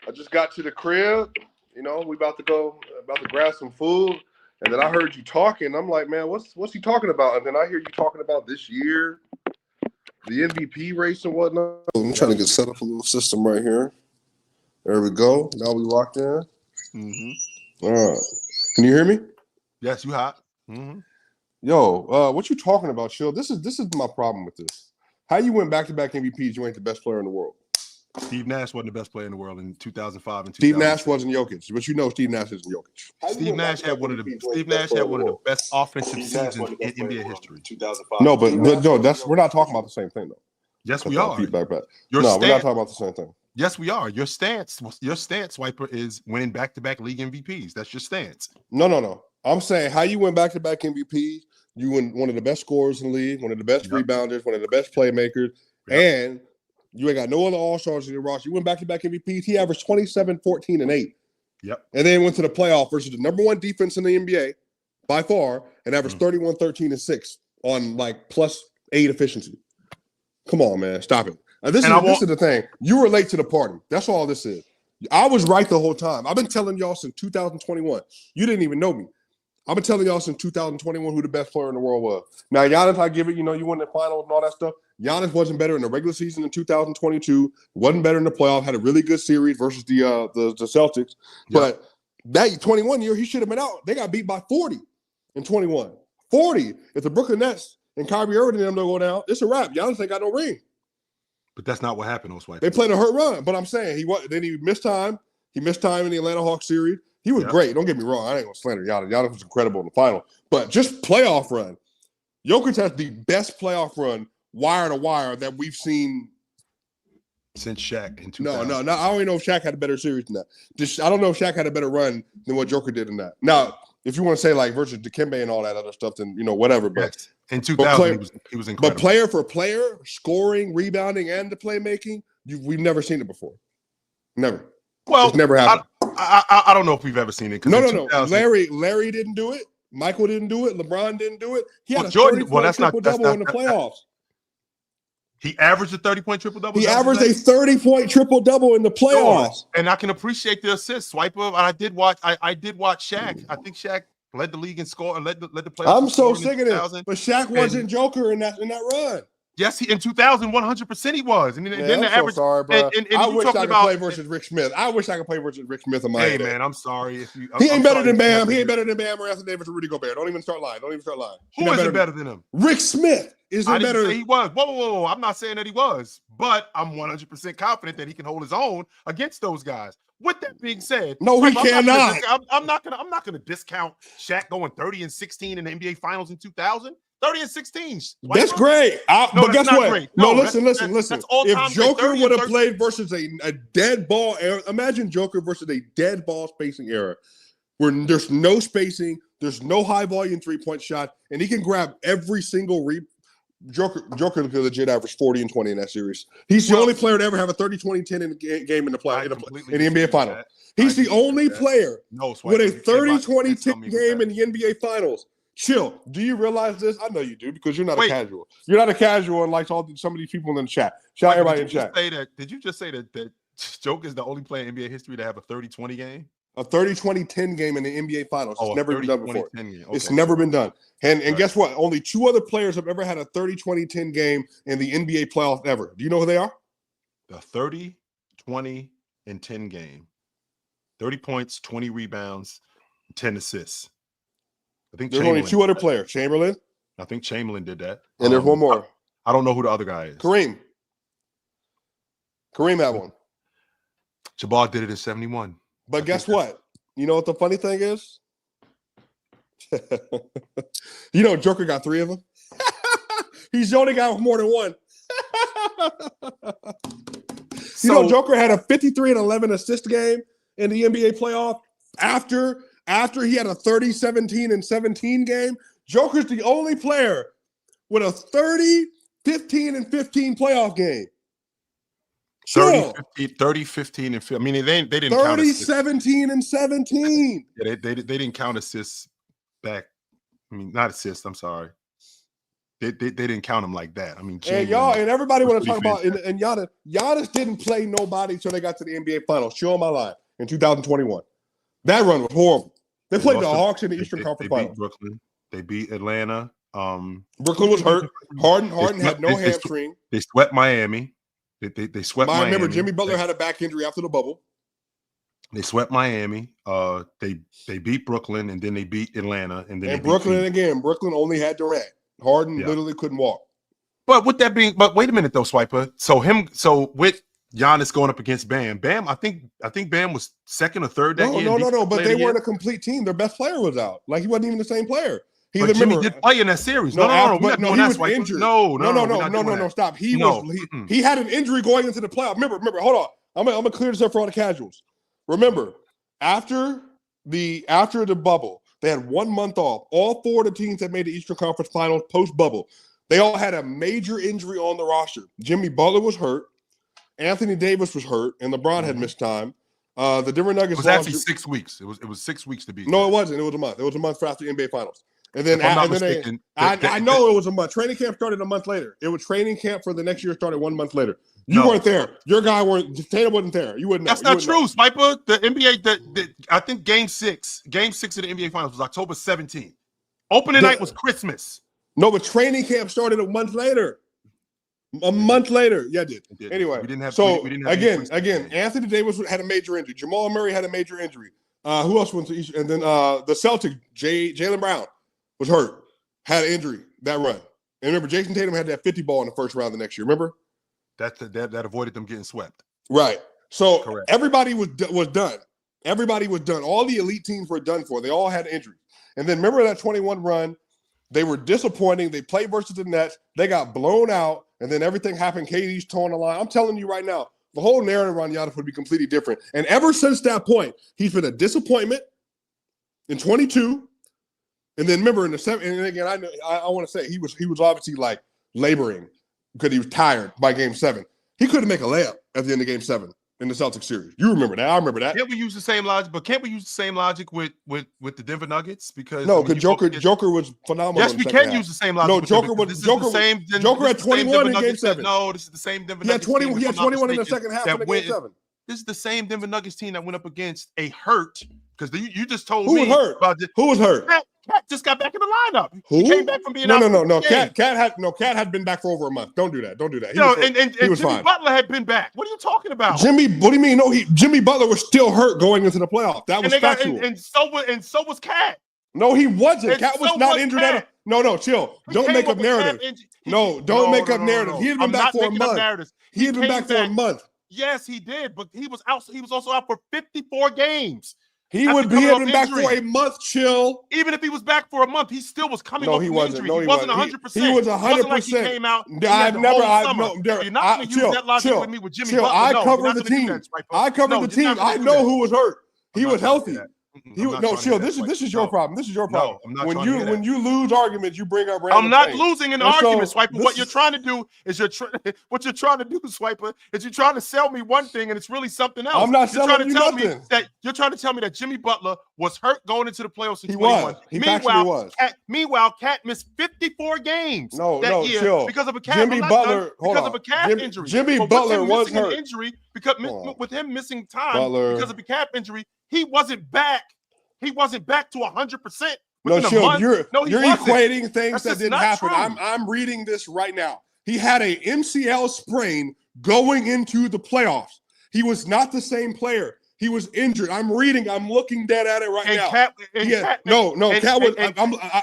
Speaker 5: I just got to the crib. You know, we about to grab some food. And then I heard you talking. I'm like, man, what's he talking about? And then I hear you talking about this year, the MVP race and whatnot. I'm trying to get set up a little system right here. There we go. Now we locked in.
Speaker 1: Mm-hmm.
Speaker 5: All right. Can you hear me?
Speaker 1: Yes, you hot. Mm-hmm.
Speaker 5: Yo, what you talking about, Chill? This is my problem with this. How you went back-to-back MVPs, you ain't the best player in the world.
Speaker 1: Steve Nash wasn't the best player in the world in 2005 and 2006.
Speaker 5: Steve Nash wasn't Jokic, but you know Steve Nash isn't Jokic.
Speaker 1: Steve Nash had one of the best offensive seasons in NBA history.
Speaker 6: 2005.
Speaker 5: No, but no, we're not talking about the same thing though.
Speaker 1: Yes, we are.
Speaker 5: We're not
Speaker 1: Stance,
Speaker 5: talking about the same thing.
Speaker 1: Yes, we are. Your stance, Swiper, is winning back-to-back league MVPs. That's your stance.
Speaker 5: No. I'm saying how you win back-to-back MVP. You win one of the best scorers in the league, one of the best rebounders, one of the best playmakers, and you ain't got no other all-stars in your roster. You win back-to-back MVPs. He averaged 27, 14, and 8.
Speaker 1: Yep.
Speaker 5: And then went to the playoff versus the number one defense in the NBA by far and averaged 31, 13, and 6 on like +8 efficiency. Come on, man. Stop it. This is the thing. You were late to the party. That's all this is. I was right the whole time. I've been telling y'all since 2021. You didn't even know me. I've been telling y'all since 2021 who the best player in the world was. Now, Giannis, I give it, you won the finals and all that stuff. Giannis wasn't better in the regular season in 2022, wasn't better in the playoff, had a really good series versus the Celtics. But that 21 year, he should have been out. They got beat by 40 in 21. 40. If the Brooklyn Nets and Kyrie Irving and them don't go down, it's a wrap. Giannis ain't got no ring.
Speaker 1: But that's not what happened, Osweiler.
Speaker 5: They played a hurt run, but I'm saying he missed time. He missed time in the Atlanta Hawks series. He was great. Don't get me wrong. I ain't gonna slander Giannis. Giannis was incredible in the final. But just playoff run. Jokic has the best playoff run, wire to wire, that we've seen
Speaker 1: since Shaq in 2000.
Speaker 5: No. I don't even know if Shaq had a better series than that. I don't know if Shaq had a better run than what Joker did in that. Now, if you want to say like versus Dikembe and all that other stuff, then whatever. But
Speaker 1: in 2000, he was incredible.
Speaker 5: But player for player, scoring, rebounding, and the playmaking, we've never seen it before. Never.
Speaker 1: Well,
Speaker 5: it's never happened.
Speaker 1: I don't know if we've ever seen it.
Speaker 5: No. Larry didn't do it. Michael didn't do it. LeBron didn't do it. He had a
Speaker 1: Jordan.
Speaker 5: 30-point triple-double in the playoffs.
Speaker 1: He averaged a 30-point triple-double.
Speaker 5: He averaged a 30-point triple-double in the playoffs.
Speaker 1: And I can appreciate the assist, Swiper. And I did watch Shaq. I think Shaq led the league in score and led the playoffs.
Speaker 5: I'm so sick of it. But Shaq wasn't Joker in that run.
Speaker 1: Yes, in 2000, 100% he was. And then the average.
Speaker 5: Sorry, bro.
Speaker 1: And
Speaker 5: I wish I could play versus Rick Smith. I wish I could play versus Rick Smith in my
Speaker 1: Hey, man, I'm sorry.
Speaker 5: He ain't better than Bam. He ain't better than Bam or Anthony Davis or Rudy Gobert. Don't even start lying. Who isn't better than him? Rick Smith isn't better. I didn't say he was. Whoa. I'm not saying that he was. But I'm 100% confident that he can hold his own against those guys. With that being said, no, he cannot.
Speaker 1: I'm not gonna discount Shaq going 30-16 in the NBA Finals in 2000. 30-16.
Speaker 5: That's great. But guess what?
Speaker 1: Great.
Speaker 5: No, listen. If Joker would have played versus a dead ball era, imagine Joker versus a dead ball spacing era where there's no spacing, there's no high volume 3-point shot, and he can grab every single Joker could legit average 40 and 20 in that series. He's the only player to ever have a 30-20-10 in the game in the NBA Finals. He's the only player with a 30-20-10 game in the NBA Finals. Chill. Do you realize this? I know you do because you're not a casual. You're not a casual, and like some of these people in the chat. Shout everybody in the chat.
Speaker 1: Did you just say that Joker is the only player in NBA history to have a 30-20 game?
Speaker 5: A 30-20-10 game in the NBA Finals. It's never been done before.
Speaker 1: Okay.
Speaker 5: It's never been done. And guess what? Only 2 other players have ever had a 30-20-10 game in the NBA playoffs ever. Do you know who they are?
Speaker 1: The 30-20-10 game. 30 points, 20 rebounds, 10 assists. I think
Speaker 5: there's only 2 other players. Chamberlain.
Speaker 1: I think Chamberlain did that.
Speaker 5: And there's one more.
Speaker 1: I don't know who the other guy is.
Speaker 5: Kareem had one.
Speaker 1: Jabbar did it in 71.
Speaker 5: But guess what? You know what the funny thing is? Joker got 3 of them. He's the only guy with more than one. Joker had a 53-11 assist game in the NBA playoff after he had a 30-17-17 game. Joker's the only player with a 30-15-15 playoff game.
Speaker 1: 30, 15, and 15. I mean, they didn't
Speaker 5: 30,
Speaker 1: count assists.
Speaker 5: 17, and 17.
Speaker 1: Yeah, they didn't count assists back. I mean, not assists. I'm sorry. They didn't count them like that. I mean,
Speaker 5: and y'all and everybody want to talk about and Giannis didn't play nobody until they got to the NBA Finals. Show my line in 2021. That run was horrible. They played the Hawks in the Eastern Conference Finals.
Speaker 1: Beat Brooklyn. They beat Atlanta.
Speaker 5: Brooklyn was hurt. Harden had no hamstring.
Speaker 1: They swept Miami. They swept Miami.
Speaker 5: Remember, Jimmy Butler had a back injury after the bubble.
Speaker 1: They swept Miami. They beat Brooklyn, and then they beat Atlanta, and then
Speaker 5: Brooklyn again. Brooklyn only had Durant. Harden literally couldn't walk.
Speaker 1: But with that being, wait a minute though, Swiper. So with Giannis going up against Bam. Bam, I think Bam was second or third that year.
Speaker 5: No. But they weren't a complete team. Their best player was out. Like he wasn't even the same player.
Speaker 1: But Jimmy did play in that series. No.
Speaker 5: He was injured. No. Stop. He had an injury going into the playoff. Remember. Hold on. I'm gonna clear this up for all the casuals. Remember, after the bubble, they had 1 month off. All 4 of the teams that made the Eastern Conference Finals post bubble, they all had a major injury on the roster. Jimmy Butler was hurt. Anthony Davis was hurt, and LeBron had missed time. The Denver Nuggets
Speaker 1: it was actually 6 weeks. It was 6 weeks to be.
Speaker 5: No, it wasn't. It was a month. It was a month for after the NBA Finals. And then, I know it was a month. Training camp started a month later. It was training camp for the next year started 1 month later. You weren't there. Your guy Tatum wasn't there. You wouldn't know.
Speaker 1: That's not true, Sniper. The NBA, I think Game 6 of the NBA Finals was October 17th. Opening night was Christmas.
Speaker 5: No, but training camp started a month later. A month later. Yeah, it did. Anyway,
Speaker 1: we didn't have
Speaker 5: again, Anthony Davis had a major injury. Jamal Murray had a major injury. Who else went to East? And then the Celtics, Jaylen Brown was hurt, had an injury that run. And remember, Jason Tatum had that 50 ball in the first round the next year. Remember?
Speaker 1: That avoided them getting swept.
Speaker 5: Right. So
Speaker 1: correct.
Speaker 5: Everybody was done. Everybody was done. All the elite teams were done for. They all had injuries. And then remember that 21 run? They were disappointing. They played versus the Nets. They got blown out. And then everything happened. KD's towing the line. I'm telling you right now, the whole narrative around Giannis would be completely different. And ever since that point, he's been a disappointment in 22. And then remember in the 7, and again, I want to say he was obviously like laboring because he was tired by Game 7. He couldn't make a layup at the end of Game 7 in the Celtics series. You remember that? I remember that.
Speaker 1: Can't we use the same logic? But can't we use the same logic with the Denver Nuggets? Because
Speaker 5: Joker was phenomenal.
Speaker 1: Yes, we can use the same logic.
Speaker 5: No, Joker had 21 in Game 7.
Speaker 1: No, this is the same Denver Nuggets.
Speaker 5: He had 21 in the second half of Game 7.
Speaker 1: This is the same Denver Nuggets team that went up against a hurt. Because you just told
Speaker 5: me
Speaker 1: who was hurt.
Speaker 5: Who was hurt?
Speaker 1: Cat just got back in the lineup.
Speaker 5: Who?
Speaker 1: He came back from being out.
Speaker 5: No. Cat had been back for over a month. Don't do that. He was
Speaker 1: Jimmy
Speaker 5: fine.
Speaker 1: Butler had been back. What are you talking about?
Speaker 5: What do you mean? No, Jimmy Butler was still hurt going into the playoff. That was factual.
Speaker 1: And so was Cat.
Speaker 5: No, he wasn't. Cat was not injured
Speaker 1: Cat.
Speaker 5: at a. No, chill. Don't make up narrative. Don't make up narrative. He had been back for a month. He had been back for a month.
Speaker 1: Yes, he did, but he was out. He was also out for 54 games.
Speaker 5: He had been back for a month. Chill.
Speaker 1: Even if he was back for a month, he still was coming off an injury.
Speaker 5: No,
Speaker 1: he wasn't 100%.
Speaker 5: He was 100%.
Speaker 1: Like he came out.
Speaker 5: I've never.
Speaker 1: You're not going to use that logic with me with Jimmy Butler.
Speaker 5: I covered the team. I know who was hurt. He was healthy. Chill. This is your problem. This is your problem. When you lose arguments, you bring up random
Speaker 1: I'm not
Speaker 5: things.
Speaker 1: losing an argument, Swiper. What you're trying to do is what you're trying to do, Swiper, is you're trying to sell me one thing and it's really something else.
Speaker 5: I'm not selling you nothing.
Speaker 1: You're trying to tell me that Jimmy Butler was hurt going into the playoffs in
Speaker 5: 21. He actually was.
Speaker 1: Meanwhile, Cat missed 54 games that year
Speaker 5: chill.
Speaker 1: because of a calf.
Speaker 5: Jimmy Butler,
Speaker 1: because of a calf injury.
Speaker 5: Jimmy Butler was hurt.
Speaker 1: Injury because with him missing time because of a calf injury, he wasn't back. He wasn't back to 100%.
Speaker 5: No, chill. You're equating things that didn't happen. I'm reading this right now. He had a MCL sprain going into the playoffs. He was not the same player. He was injured. I'm looking dead at it right now. Cat was.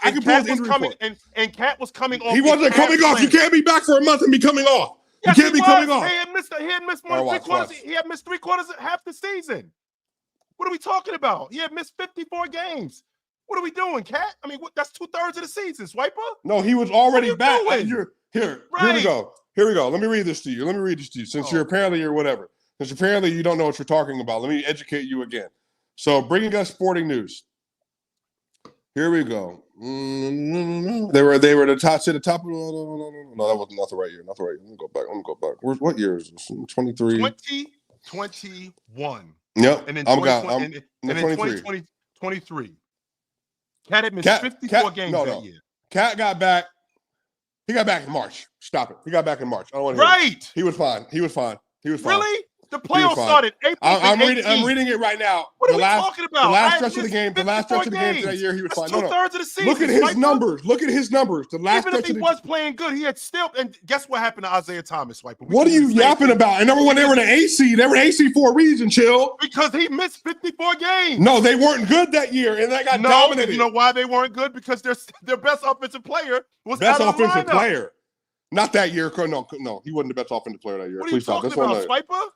Speaker 5: I can pull his injury report.
Speaker 1: And Cat was coming off.
Speaker 5: He wasn't coming off. You can't be back for a month and be coming off. You can't be coming off.
Speaker 1: He had missed more than 3/4. He had missed 3/4 of half the season. What are we talking about? He had missed 54 games. What are we doing, Cat? I mean, that's 2/3 of the season, Swiper.
Speaker 5: No, he was already back. Here we go. Let me read this to you. Since you're apparently whatever. Since apparently you don't know what you're talking about. Let me educate you again. So, bringing us sporting news. Here we go. They were the top to the top. No, that wasn't the right year. Not the right year. Let me go back. What year is this? 23.
Speaker 1: 2021.
Speaker 5: Yep.
Speaker 1: And then
Speaker 5: 2023.
Speaker 1: Cat had missed 54 games that year.
Speaker 5: Cat got back. He got back in March. Stop it. He got back in March. I don't want to hear it. He was fine.
Speaker 1: Really? The playoffs started April.
Speaker 5: I'm reading it right now.
Speaker 1: What are we talking about?
Speaker 5: The last stretch of the game that year, he was fine.
Speaker 1: 2/3 of the season.
Speaker 5: Look at his numbers. The last
Speaker 1: Even if he was playing good, he had still. And guess what happened to Isaiah Thomas, Swiper?
Speaker 5: What are you yapping about? And number one, they were in the AC. They were in the AC for a reason, chill.
Speaker 1: Because he missed 54 games.
Speaker 5: No, they weren't good that year, and they got dominated.
Speaker 1: You know why they weren't good? Because their best offensive player was
Speaker 5: best
Speaker 1: out of the
Speaker 5: offensive
Speaker 1: lineup.
Speaker 5: player. Not that year. No, he wasn't the best offensive player that year.
Speaker 1: What are you talking about, Swiper?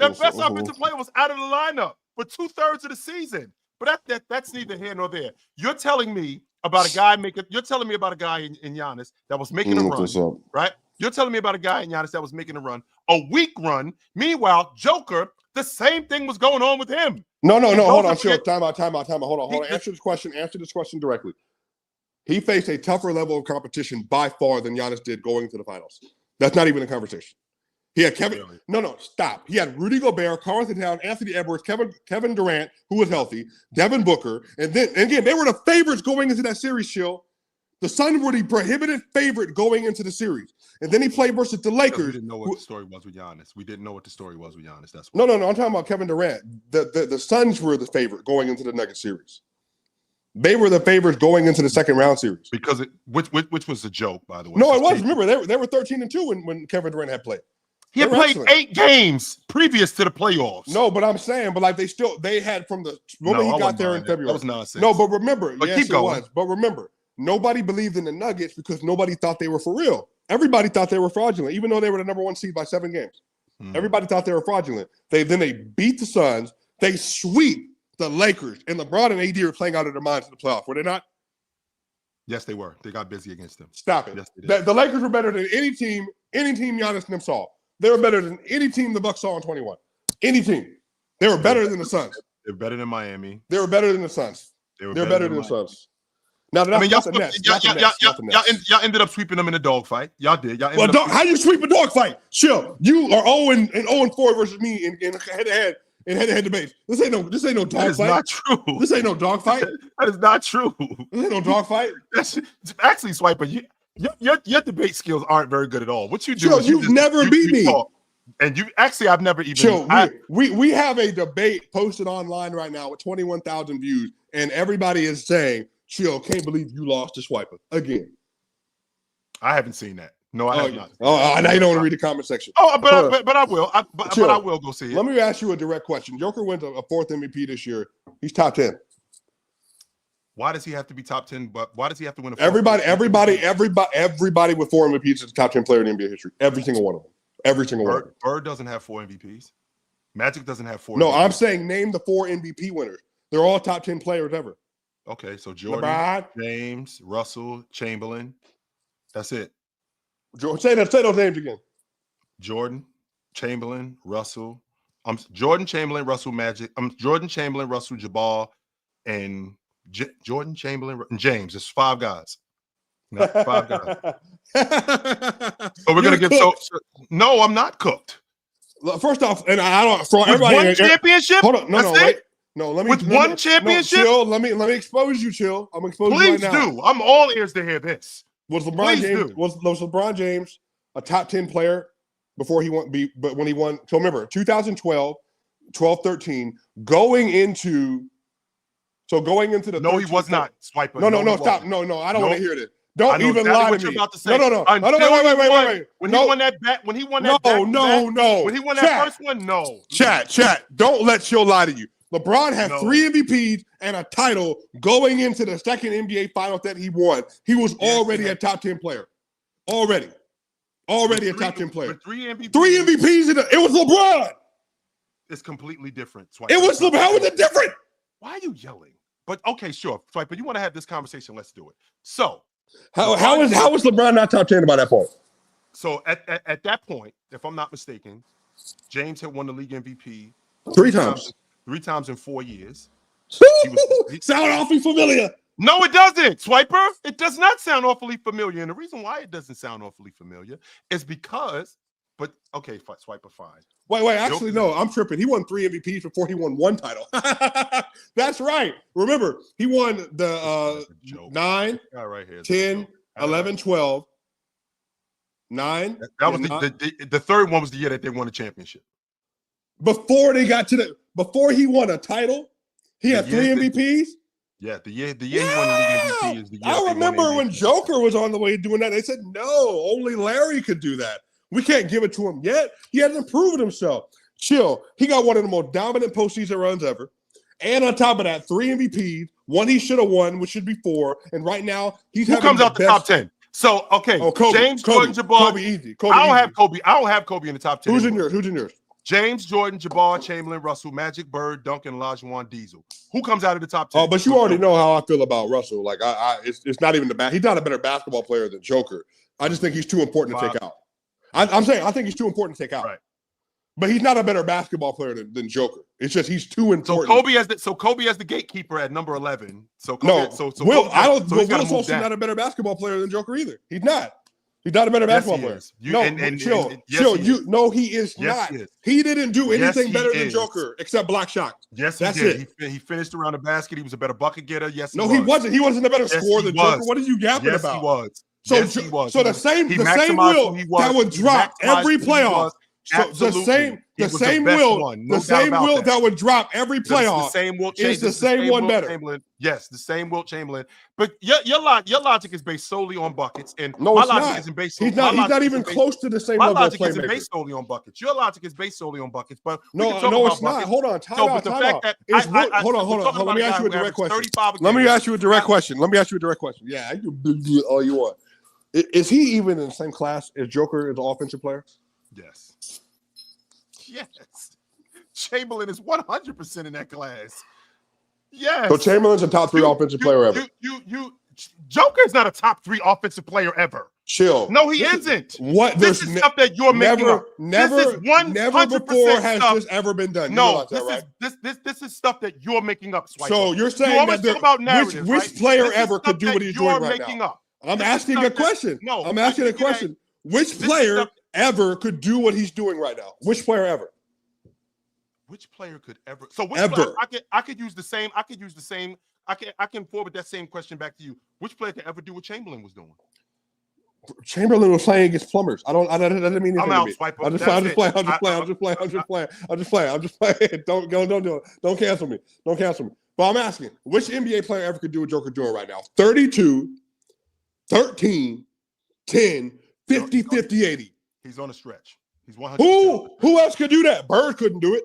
Speaker 1: Their best offensive player was out of the lineup for 2/3 of the season. But that's neither here nor there. You're telling me about a guy in Giannis that was making a run, right? You're telling me about a guy in Giannis that was making a run, a weak run. Meanwhile, Joker, the same thing was going on with him.
Speaker 5: No. Hold on, chill. Time out. Hold on. Answer this question directly. He faced a tougher level of competition by far than Giannis did going to the finals. That's not even a conversation. He had Kevin. Really? No, stop. He had Rudy Gobert, Karl Anthony Towns, Anthony Edwards, Kevin Durant, who was healthy, Devin Booker, and again they were the favorites going into that series. Chill. The Suns were the prohibited favorite going into the series, and then he played versus the Lakers.
Speaker 1: We didn't know what the story was with Giannis. That's
Speaker 5: no. I'm talking about Kevin Durant. The Suns were the favorite going into the Nuggets series. They were the favorites going into the second round series
Speaker 1: because which was a joke, by the way.
Speaker 5: No, it was. Remember, they were 13-2 when Kevin Durant had played.
Speaker 1: He had played 8 games previous to the playoffs.
Speaker 5: No, but I'm saying, but like they had from the moment he got there in February.
Speaker 1: That was nonsense.
Speaker 5: No, but remember,
Speaker 1: but
Speaker 5: yes, it was. But remember, nobody believed in the Nuggets because nobody thought they were for real. Everybody thought they were fraudulent, even though they were the number 1 seed by 7 games. Everybody thought they were fraudulent. They beat the Suns. They sweep the Lakers, and LeBron and AD were playing out of their minds in the playoffs. Were they not?
Speaker 1: Yes, they were. They got busy against them.
Speaker 5: Stop it.
Speaker 1: Yes,
Speaker 5: the Lakers were better than any team Giannis and them saw. They were better than any team the Bucks saw in 21. Any team. They were better than the Suns.
Speaker 1: They're better than Miami.
Speaker 5: They were better than the Suns. They're better than the Suns. Now,
Speaker 1: y'all ended up sweeping them in a dogfight. Y'all did.
Speaker 5: How you sweep a dogfight? Chill. You are 0-4 versus me in head-to-head debate. This ain't no dogfight.
Speaker 1: That is not true.
Speaker 5: This ain't no dogfight.
Speaker 1: That is not true.
Speaker 5: This ain't no dogfight.
Speaker 1: Actually, Swiper, your debate skills aren't very good at all. What you do?
Speaker 5: Chill, you've never beat me.
Speaker 1: Talk. And you actually, I've never even.
Speaker 5: Chill. We have a debate posted online right now with 21,000 views, and everybody is saying, "Chill, can't believe you lost to Swiper again."
Speaker 1: I haven't seen that. No, I have not.
Speaker 5: Now you don't want to read the comment section.
Speaker 1: But I will. But I will go see it.
Speaker 5: Let me ask you a direct question. Joker went to a 4th MVP this year. He's top 10.
Speaker 1: Why does he have to be top 10? But why does he have to win a?
Speaker 5: Everybody with 4 MVPs is a top 10 player in NBA history. Every single one of them. Every single one of them.
Speaker 1: Bird doesn't have 4 MVPs. Magic doesn't have 4.
Speaker 5: No,
Speaker 1: MVPs.
Speaker 5: I'm saying name the 4 MVP winners. They're all top 10 players ever.
Speaker 1: Okay, so Jordan, LeBron, James, Russell, Chamberlain. That's it.
Speaker 5: Say those names again.
Speaker 1: Jordan, Chamberlain, Russell. Jordan, Chamberlain, Russell, Magic. Jordan, Chamberlain, Russell, Jabal, and Jordan, Chamberlain, and James. It's 5 guys. No, 5 guys. So we're gonna get no, I'm not cooked.
Speaker 5: First off, and I don't for everybody
Speaker 1: one championship.
Speaker 5: Hold on, let me
Speaker 1: one championship.
Speaker 5: Chill. Let me expose you. Chill. I'm exposing you right now.
Speaker 1: Please do. I'm all ears to hear this.
Speaker 5: Was LeBron James a top 10 player before he won? But when he won, so remember 2012, 12-13, going into the
Speaker 1: no, he was not. Swiper.
Speaker 5: No, stop. No, I don't want to hear this. Don't even lie to me.
Speaker 1: About to say.
Speaker 5: No. Wait.
Speaker 1: When he won that bet, when he won that first one, no.
Speaker 5: Chat. Don't let Chill lie to you. LeBron had 3 MVPs and a title going into the second NBA Finals that he won. He was already a top 10 player. Already a top 10 player.
Speaker 1: 3 MVPs.
Speaker 5: 3 MVPs it was LeBron.
Speaker 1: It's completely different.
Speaker 5: How was it different?
Speaker 1: Why are you yelling? But okay, sure. But you want to have this conversation? Let's do it. So
Speaker 5: how is LeBron not top 10 by that point?
Speaker 1: So at that point, if I'm not mistaken, James had won the league MVP
Speaker 5: 3 times.
Speaker 1: 3 times in 4 years.
Speaker 5: Sound awfully familiar.
Speaker 1: No, it doesn't, Swiper. It does not sound awfully familiar. And the reason why it doesn't sound awfully familiar is because, but okay, Swiper, fine.
Speaker 5: Wait, actually, no, I'm tripping. He won 3 MVPs before he won 1 title. That's right. Remember, he won the 9, 10, 11, 12, 9.
Speaker 1: That was the third one was the year that they won the championship.
Speaker 5: Before he won a title, he had 3 MVPs.
Speaker 1: The year he won the league MVP is the year.
Speaker 5: I remember when Joker was on the way doing that. They said no, only Larry could do that. We can't give it to him yet. He hasn't proven himself. Chill. He got one of the most dominant postseason runs ever, and on top of that, 3 MVPs. 1 he should have won, which should be 4. And right now, who
Speaker 1: comes out the top 10. So okay,
Speaker 5: Kobe,
Speaker 1: James, Jordan, Jabbar.
Speaker 5: Kobe easy.
Speaker 1: I don't have Kobe in the top 10.
Speaker 5: Who's in yours?
Speaker 1: James, Jordan, Jabbar, Chamberlain, Russell, Magic, Bird, Duncan, Olajuwon, Diesel. Who comes out of the top 10?
Speaker 5: Oh, but you already know how I feel about Russell. Like it's not even he's not a better basketball player than Joker. I just think he's too important to take out. I'm saying I think he's too important to take out.
Speaker 1: Right.
Speaker 5: But he's not a better basketball player than Joker. It's just he's too important.
Speaker 1: So Kobe as the gatekeeper at number 11. So Kobe,
Speaker 5: Will
Speaker 1: Will's
Speaker 5: not a better basketball player than Joker either. He's not. He's not a better basketball player. No, he is not. He didn't do anything better than Joker except block shots.
Speaker 1: Yes,
Speaker 5: that's
Speaker 1: it.
Speaker 5: it.
Speaker 1: He finished around the basket. He was a better bucket getter. Yes,
Speaker 5: he wasn't. He wasn't a better scorer than Joker. What are you yapping about?
Speaker 1: Yes, he was.
Speaker 5: He was. So the same Will that would drop every playoff. So the same Will that would drop every playoff is the same one better.
Speaker 1: Yes, the same Wilt Chamberlain. But your logic is based solely on buckets, and
Speaker 5: no,
Speaker 1: my
Speaker 5: it's
Speaker 1: logic
Speaker 5: not.
Speaker 1: isn't based.
Speaker 5: He's not even close to the same level of playmaker.
Speaker 1: My logic isn't based solely on buckets. Your logic is based solely on buckets. But
Speaker 5: no, it's not. Hold on, time out. Hold on. Let me ask you a direct question. Let me ask you a direct question. Yeah, you do all you want. Is he even in the same class as Joker as an offensive player?
Speaker 1: Yes. Chamberlain is 100% in that class. Yes.
Speaker 5: So Chamberlain's a top 3 offensive player ever.
Speaker 1: Joker is not a top 3 offensive player ever.
Speaker 5: Chill.
Speaker 1: No, he isn't.
Speaker 5: This
Speaker 1: is stuff that you're making up.
Speaker 5: Never before has this ever been done.
Speaker 1: No, this is stuff that you're making up. Swiper.
Speaker 5: So you're saying that which player ever could do what he's doing right now? I'm asking a question. I'm asking a question. Which player ever could do what he's doing right now? Which player ever?
Speaker 1: Which player could ever? So which player, I could use the same. I can forward that same question back to you. Which player could ever do what Chamberlain was doing?
Speaker 5: Chamberlain was playing against plumbers. That doesn't mean anything.
Speaker 1: I'm out,
Speaker 5: to me.
Speaker 1: Swiper.
Speaker 5: I'm just playing. Don't do it. Don't cancel me. But I'm asking, which NBA player ever could do what Joker doing right now? 32, 13, 10, 50, 50, 80.
Speaker 1: He's on a stretch. He's 100.
Speaker 5: Who else could do that? Bird couldn't do it.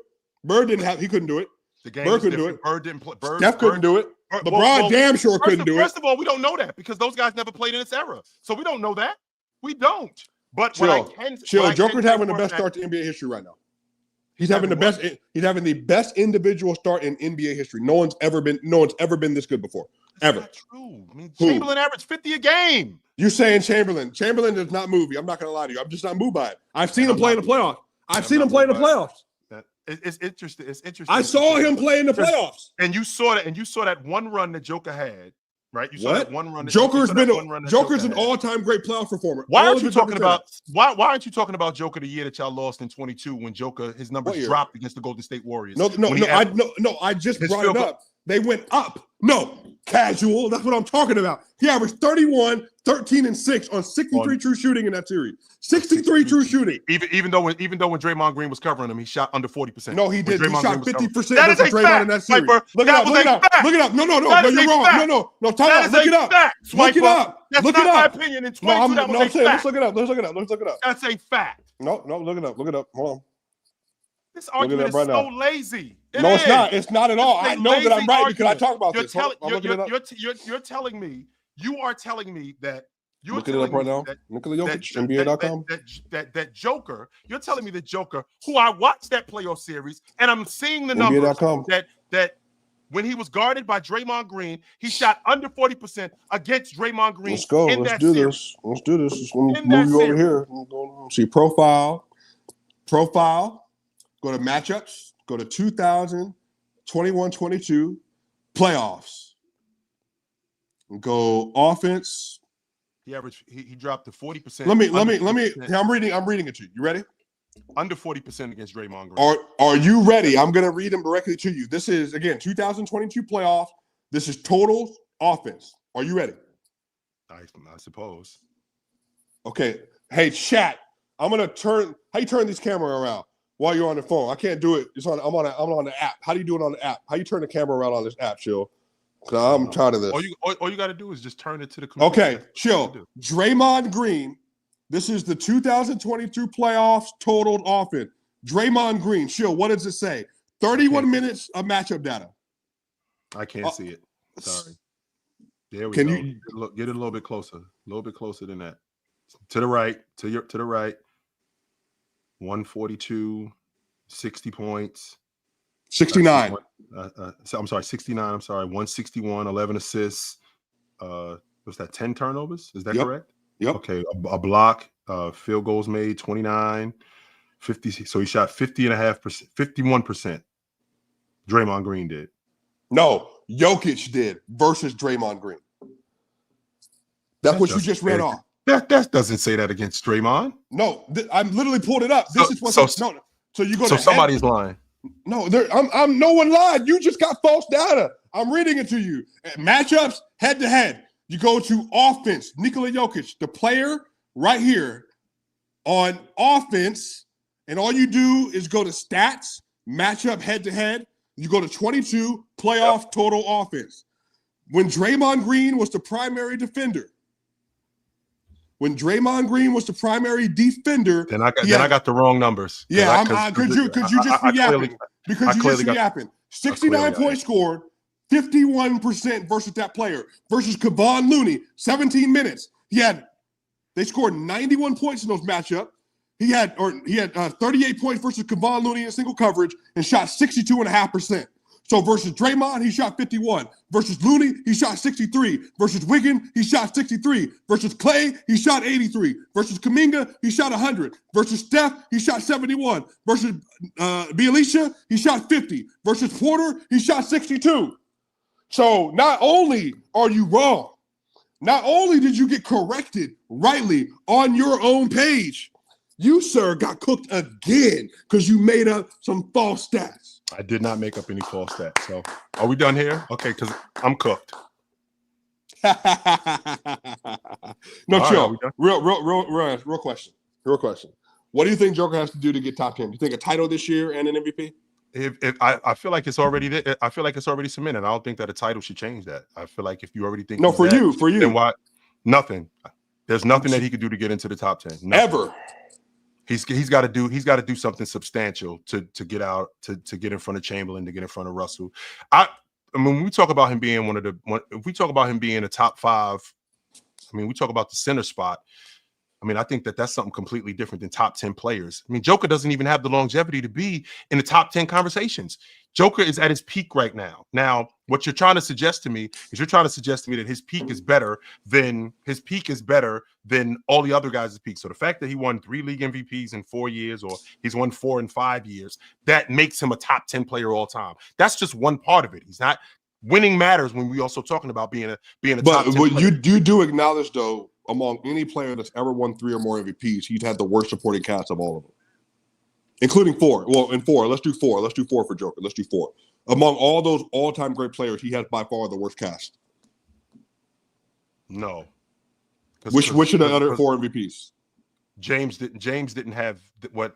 Speaker 5: He couldn't do it.
Speaker 1: Bird couldn't do it. Bird didn't play.
Speaker 5: Steph couldn't do it. LeBron damn sure couldn't do it.
Speaker 1: First of all, we don't know that because those guys never played in this era. So we don't know that. We don't. But
Speaker 5: Joker's having the best start to NBA history right now. He's having the best individual start in NBA history. No one's ever been this good before. Ever.
Speaker 1: That's true. I mean, Chamberlain averaged 50 a game.
Speaker 5: You saying Chamberlain? Chamberlain does not move you. I'm not going to lie to you. I'm just not moved by it. I've seen him play in the playoffs.
Speaker 1: It's interesting. It's interesting.
Speaker 5: I saw him play in the playoffs,
Speaker 1: and you saw that one run that Joker had, right? You saw that one run.
Speaker 5: Joker's an all-time great playoff performer.
Speaker 1: Why aren't you talking about Joker the year that y'all lost in 22 when Joker his numbers dropped against the Golden State Warriors?
Speaker 5: I just brought it up. They went up. No, casual. That's what I'm talking about. He averaged 31, 13, and 6 on 63 true shooting in that series. 63 true shooting.
Speaker 1: Even though when Draymond Green was covering him, he shot under 40%.
Speaker 5: No, he did. He shot 50% versus
Speaker 1: Draymond
Speaker 5: in that series. Look it up. No, you're wrong. No, time out. Look it up. Look it up.
Speaker 1: That's not my opinion. In 22,
Speaker 5: I'm saying, let's look it up.
Speaker 1: That's a fact.
Speaker 5: No, look it up. Hold on.
Speaker 1: This argument is so lazy.
Speaker 5: No, it's not. It's not at all. I know that I'm right because I talk about this.
Speaker 1: You're telling me that you're
Speaker 5: looking it up right now. Nikola Jokic, NBA.com.
Speaker 1: That Joker. You're telling me that Joker, who I watched that playoff series, and I'm seeing the numbers that when he was guarded by Draymond Green, he shot under 40% against Draymond Green.
Speaker 5: Let's go. Let's do this. Let me move you over here. See profile. Go to matchups. Go to 2021-22 playoffs. Go offense.
Speaker 1: He dropped to 40%.
Speaker 5: Let me. I'm reading it to you. You ready?
Speaker 1: Under 40% against Draymond Green.
Speaker 5: Are you ready? I'm gonna read them directly to you. This is again 2022 playoffs. This is total offense. Are you ready?
Speaker 1: I suppose.
Speaker 5: Okay. Hey, chat. I'm gonna turn. How you turn this camera around? While you're on the phone, I can't do it. I'm on the app. How do you do it on the app? How you turn the camera around on this app, Chill? Because I'm tired of this.
Speaker 1: All you got to do is just turn it to the computer.
Speaker 5: Okay, Chill. Draymond Green. This is the 2022 playoffs totaled offense. Draymond Green. Chill. What does it say? 31 minutes of matchup data.
Speaker 1: I can't see it. Sorry. There we go. You get it a little bit closer? A little bit closer than that. To the right. To the right. 142. 60 points.
Speaker 5: 69.
Speaker 1: I'm sorry, 69. I'm sorry, 161, 11 assists. Was that 10 turnovers? Is that correct?
Speaker 5: Yep.
Speaker 1: Okay, a block, field goals made, 29, 50. So he shot 50.5%, 51%. Draymond Green did.
Speaker 5: No, Jokic did versus Draymond Green. That's what you just read off.
Speaker 1: That doesn't say that against Draymond.
Speaker 5: No, I'm literally pulled it up. This is what. So you go.
Speaker 1: So somebody's lying.
Speaker 5: No, I'm no one lied. You just got false data. I'm reading it to you. Matchups head to head. You go to offense. Nikola Jokic, the player right here on offense, and all you do is go to stats, matchup head to head. You go to 22 playoff total offense. When Draymond Green was the primary defender. Then I got the wrong numbers. Yeah, because you just be yapping. Because you just be yapping. 69 points scored, 51% versus that player. Versus Kevon Looney, 17 minutes. They scored 91 points in those matchups. He had 38 points versus Kevon Looney in single coverage and shot 62.5%. So versus Draymond, he shot 51. Versus Looney, he shot 63. Versus Wiggins, he shot 63. Versus Clay, he shot 83. Versus Kuminga, he shot 100. Versus Steph, he shot 71. Versus Bjelica, he shot 50. Versus Porter, he shot 62. So not only are you wrong, not only did you get corrected rightly on your own page, you, sir, got cooked again because you made up some false stats.
Speaker 1: I did not make up any false stats. So are we done here? Okay, because I'm cooked.
Speaker 5: No, chill. Real question. What do you think Joker has to do to get top 10? Do you think a title this year and an MVP?
Speaker 1: I feel like it's already cemented. I don't think that a title should change that. I feel like if you already think
Speaker 5: for you,
Speaker 1: then why? Nothing. There's nothing that he could do to get into the top 10. Nothing.
Speaker 5: Ever.
Speaker 1: He's got to do something substantial to get out to get in front of Chamberlain, to get in front of Russell. I mean, when we talk about him being if we talk about him being a top 5, I mean, we talk about the center spot. I mean, I think that's something completely different than top 10 players. I mean, Joker doesn't even have the longevity to be in the top 10 conversations. Joker is at his peak right now. Now, what you're trying to suggest to me is that his peak is better than all the other guys' peak. So the fact that he won 3 league MVPs in 4 years, or he's won 4 in 5 years, that makes him a top 10 player all time. That's just one part of it. He's not winning matters when we also talking about being a top 10 player.
Speaker 5: You do acknowledge though, among any player that's ever won 3 or more MVPs, he's had the worst supporting cast of all of them, including 4. Well, in 4, let's do 4. Let's do 4 for Joker. Let's do 4. Among all those all-time great players, he has by far the worst cast.
Speaker 1: No.
Speaker 5: Which are the other 4 MVPs?
Speaker 1: James didn't have what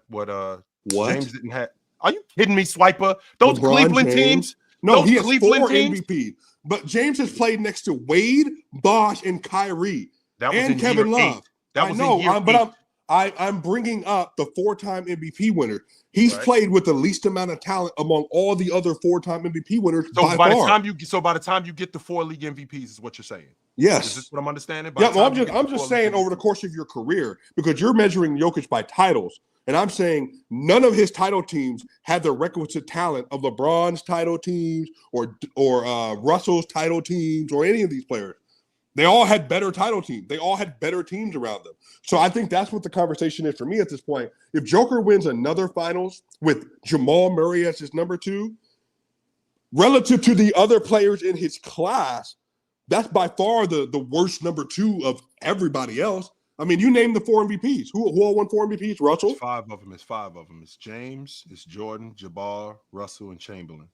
Speaker 5: James
Speaker 1: didn't have. Are you kidding me, Swiper? Those
Speaker 5: LeBron
Speaker 1: Cleveland
Speaker 5: James.
Speaker 1: teams.
Speaker 5: No, he has
Speaker 1: Cleveland
Speaker 5: 4
Speaker 1: teams?
Speaker 5: MVP. But James has played next to Wade, Bosh, and Kyrie.
Speaker 1: That was
Speaker 5: and
Speaker 1: in
Speaker 5: Kevin
Speaker 1: year
Speaker 5: Love.
Speaker 1: 8. That was
Speaker 5: I know,
Speaker 1: in year 8.
Speaker 5: but I'm bringing up the 4-time MVP winner. He's played with the least amount of talent among all the other 4-time MVP winners.
Speaker 1: So by the time you get the 4 league MVPs, is what you're saying.
Speaker 5: Yes,
Speaker 1: is this what I'm understanding?
Speaker 5: I'm just saying over the course of your career, because you're measuring Jokic by titles, and I'm saying none of his title teams had the requisite talent of LeBron's title teams or Russell's title teams or any of these players. They all had better title teams. They all had better teams around them. So I think that's what the conversation is for me at this point. If Joker wins another finals with Jamal Murray as his number 2, relative to the other players in his class, that's by far the worst number 2 of everybody else. I mean, you name the 4 MVPs. Who all won 4 MVPs? Russell?
Speaker 1: It's 5 of them. It's James, it's Jordan, Jabbar, Russell, and Chamberlain.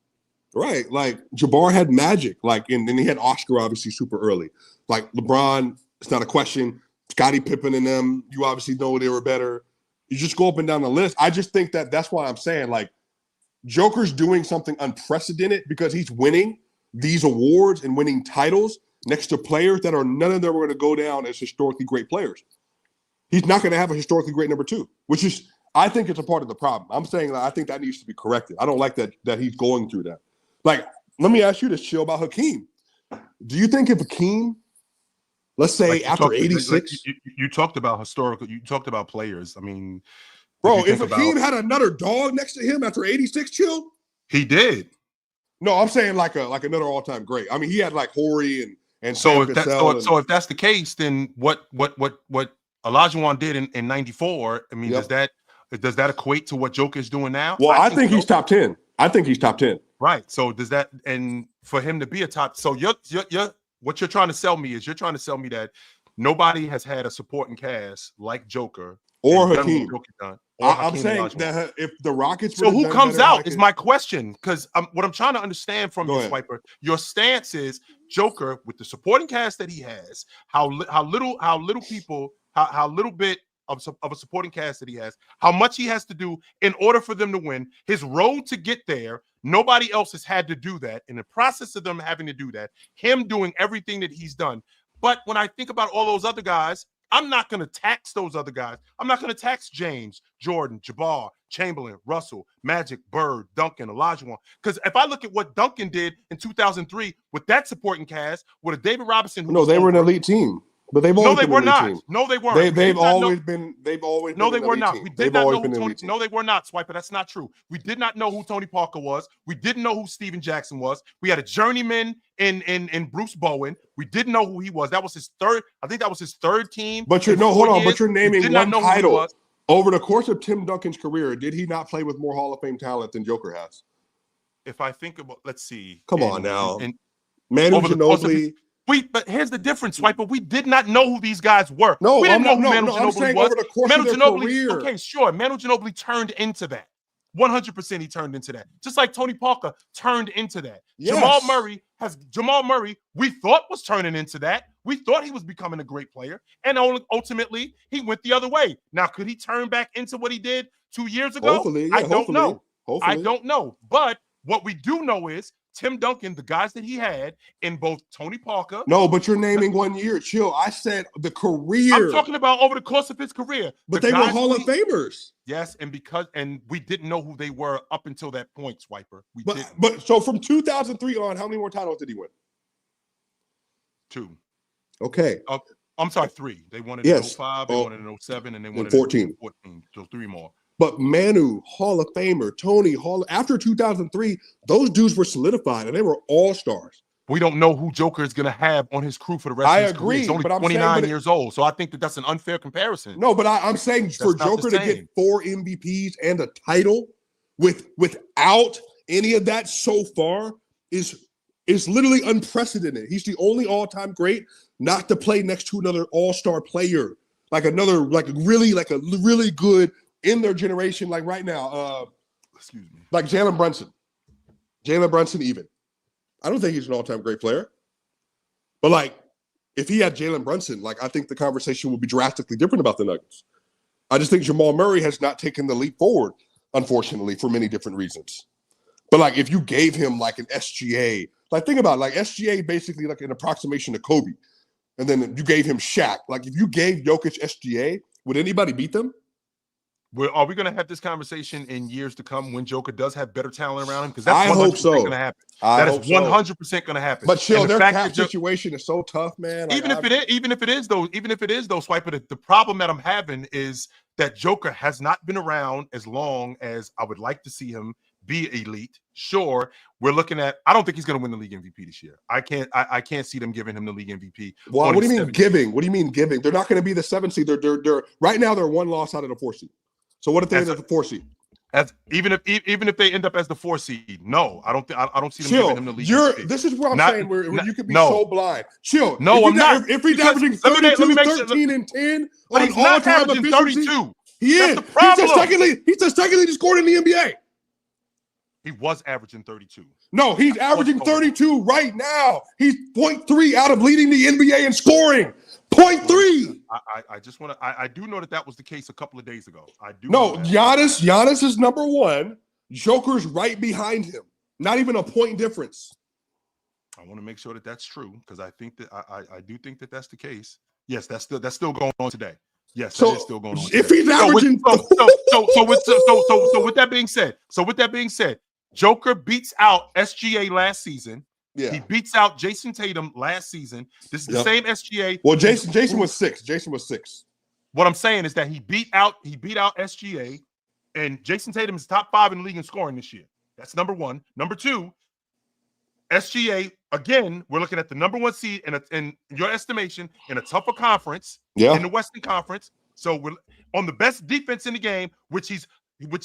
Speaker 5: Right. Like Jabbar had Magic, and then he had Oscar obviously super early. Like LeBron, it's not a question. Scottie Pippen and them, you obviously know they were better. You just go up and down the list. I just think that's why I'm saying Joker's doing something unprecedented because he's winning these awards and winning titles next to players that are none of them are going to go down as historically great players. He's not going to have a historically great number 2, which is, I think it's a part of the problem. I'm saying I think that needs to be corrected. I don't like that he's going through that. Let me ask you this, Chill, about Hakeem. Do you think if Hakeem, let's say after 86,
Speaker 1: you talked about historical, you talked about players. I mean,
Speaker 5: Bro, if Hakeem had another dog next to him after 86, chill.
Speaker 1: He did.
Speaker 5: No, I'm saying like another all-time great. I mean, he had like Horry and
Speaker 1: So
Speaker 5: Sam
Speaker 1: if that's
Speaker 5: Cassell
Speaker 1: so if that's the case, then what Olajuwon did in 94, I mean, does that equate to what Joker's doing now?
Speaker 5: Well, I think he's top 10. I think he's top 10.
Speaker 1: Right. So does that, and for him to be a top, so what you're trying to sell me is that nobody has had a supporting cast like Joker
Speaker 5: or Hakeem. I'm
Speaker 1: Hakeem
Speaker 5: saying that if the Rockets
Speaker 1: so who comes out is my question, because what I'm trying to understand from you, Swiper, your stance is Joker with the supporting cast that he has, how little bit of a supporting cast that he has, how much he has to do in order for them to win, his road to get there. Nobody else has had to do that. In the process of them having to do that, him doing everything that he's done. But when I think about all those other guys, I'm not going to tax those other guys. I'm not going to tax James, Jordan, Jabbar, Chamberlain, Russell, Magic, Bird, Duncan, Olajuwon. Because if I look at what Duncan did in 2003 with that supporting cast, with a David Robinson,
Speaker 5: they were an elite team. But they've always been an elite team.
Speaker 1: No, they weren't.
Speaker 5: They've always been.
Speaker 1: No, they were not. We did not know who Tony. No, they were not. Swiper, that's not true. We did not know who Tony Parker was. We didn't know who Steven Jackson was. We had a journeyman in Bruce Bowen. We didn't know who he was. That was his third. I think that was his third team.
Speaker 5: But hold on. But you're naming one title over the course of Tim Duncan's career. Did he not play with more Hall of Fame talent than Joker has?
Speaker 1: If I think about, let's see.
Speaker 5: Come on now, Manu Ginobili.
Speaker 1: But here's the difference, Swiper. We did not know who these guys were.
Speaker 5: No,
Speaker 1: we didn't know who Manu
Speaker 5: Ginobili
Speaker 1: was.
Speaker 5: Over the course of their career.
Speaker 1: Okay, sure. Manu Ginobili turned into that. 100% he turned into that. Just like Tony Parker turned into that.
Speaker 5: Yes.
Speaker 1: Jamal Murray, we thought was turning into that. We thought he was becoming a great player. And ultimately, he went the other way. Now, could he turn back into what he did 2 years ago?
Speaker 5: Hopefully,
Speaker 1: I don't know.
Speaker 5: Hopefully.
Speaker 1: I don't know. But what we do know is Tim Duncan, the guys that he had in both Tony Parker.
Speaker 5: No, but you're naming 1 year. Chill. I said the career.
Speaker 1: I'm talking about over the course of his career.
Speaker 5: But they were Hall of Famers.
Speaker 1: Yes, and we didn't know who they were up until that point, Swiper.
Speaker 5: But so from 2003 on, how many more titles did he win?
Speaker 1: 2.
Speaker 5: Okay.
Speaker 1: I'm sorry, 3. They won it in 05, they won it in 07, and they won it in 14. So 3 more.
Speaker 5: But Manu, Hall of Famer, Tony, after 2003, those dudes were solidified and they were all-stars.
Speaker 1: We don't know who Joker is going to have on his crew for the rest of his career. He's only 29 years old, so I think that's an unfair comparison.
Speaker 5: No, but I'm saying for Joker to get 4 MVPs and a title without any of that so far is literally unprecedented. He's the only all-time great not to play next to another all-star player, like a really good in their generation, like right now.
Speaker 1: Excuse me.
Speaker 5: Like Jalen Brunson even. I don't think he's an all-time great player. But like, if he had Jalen Brunson, like I think the conversation would be drastically different about the Nuggets. I just think Jamal Murray has not taken the leap forward, unfortunately, for many different reasons. But like, if you gave him like an SGA, like think about it, like SGA basically like an approximation to Kobe, and then you gave him Shaq. Like if you gave Jokic SGA, would anybody beat them?
Speaker 1: Are we going to have this conversation in years to come when Joker does have better talent around him? Because that's 100% going to happen. That is 100% going to happen.
Speaker 5: But chill, their cap situation is so tough, man.
Speaker 1: Even if it is though, Swiper, the problem that I'm having is that Joker has not been around as long as I would like to see him be elite. Sure, we're looking at. I don't think he's going to win the league MVP this year. I can't see them giving him the league MVP.
Speaker 5: Well, what do you mean giving? What do you mean giving? They're not going to be the 7th seed. They're right now. They're 1 loss out of the 4 seed. So what if they end up the 4 seed?
Speaker 1: Even if they end up as the 4 seed, no, I don't see them giving him the league.
Speaker 5: This is what I'm saying. Where you could be so blind. Chill.
Speaker 1: No, I'm not.
Speaker 5: If he's averaging 32, 13, and 10 on an all-time efficiency, 32. He is.
Speaker 1: That's the problem.
Speaker 5: He just secondly just scored in the NBA.
Speaker 1: He was averaging 32.
Speaker 5: No, he's averaging 32 right now. He's 0.3 out of leading the NBA in scoring. 0.3.
Speaker 1: I just want to. I do know that was the case a couple of days ago. I do.
Speaker 5: No, Giannis is number 1. Joker's right behind him. Not even a point difference.
Speaker 1: I want to make sure that that's true because I think that I do think that that's the case. Yes, that's still going on today. Yes, that is still going on.
Speaker 5: If he's averaging,
Speaker 1: so with that being said, Joker beats out SGA last season.
Speaker 5: Yeah.
Speaker 1: He beats out Jason Tatum last season. This is the same SGA.
Speaker 5: Well, Jason was 6. Jason was 6.
Speaker 1: What I'm saying is that he beat out SGA and Jason Tatum is top 5 in the league in scoring this year. That's number one. Number two, SGA, again, we're looking at the number 1 seed in your estimation in a tougher conference in the Western Conference. So we're on the best defense in the game, which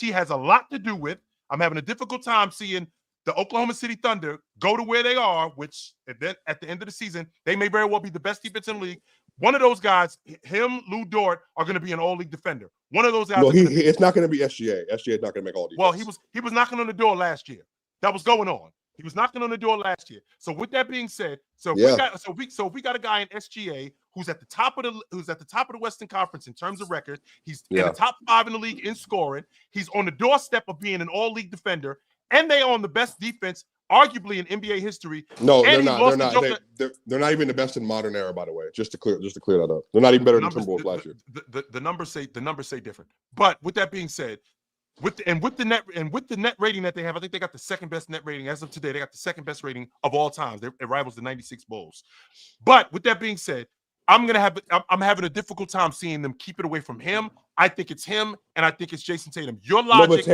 Speaker 1: he has a lot to do with. I'm having a difficult time seeing the Oklahoma City Thunder go to where they are, which then at the end of the season, they may very well be the best defense in the league. One of those guys, him, Lou Dort, are going to be an all-league defender. One of those guys.
Speaker 5: No, it's not going to be SGA. SGA is not going to make all defense.
Speaker 1: Well, he was knocking on the door last year. That was going on. He was knocking on the door last year. So with that being said, if we got a guy in SGA who's at the top of the Western Conference in terms of record. He's in the top 5 in the league in scoring. He's on the doorstep of being an all-league defender, and they are on the best defense, arguably in NBA history.
Speaker 5: No, they're not. They're not even the best in modern era, by the way. Just to clear that up, they're not even better than Timberwolves last year.
Speaker 1: The numbers say different. But with that being said, with the net rating that they have, I think they got the second best net rating as of today. They got the second best rating of all time. It rivals the '96 Bulls. But with that being said, I'm having a difficult time seeing them keep it away from him. I think it's him, and I think it's Jason Tatum. Your logic,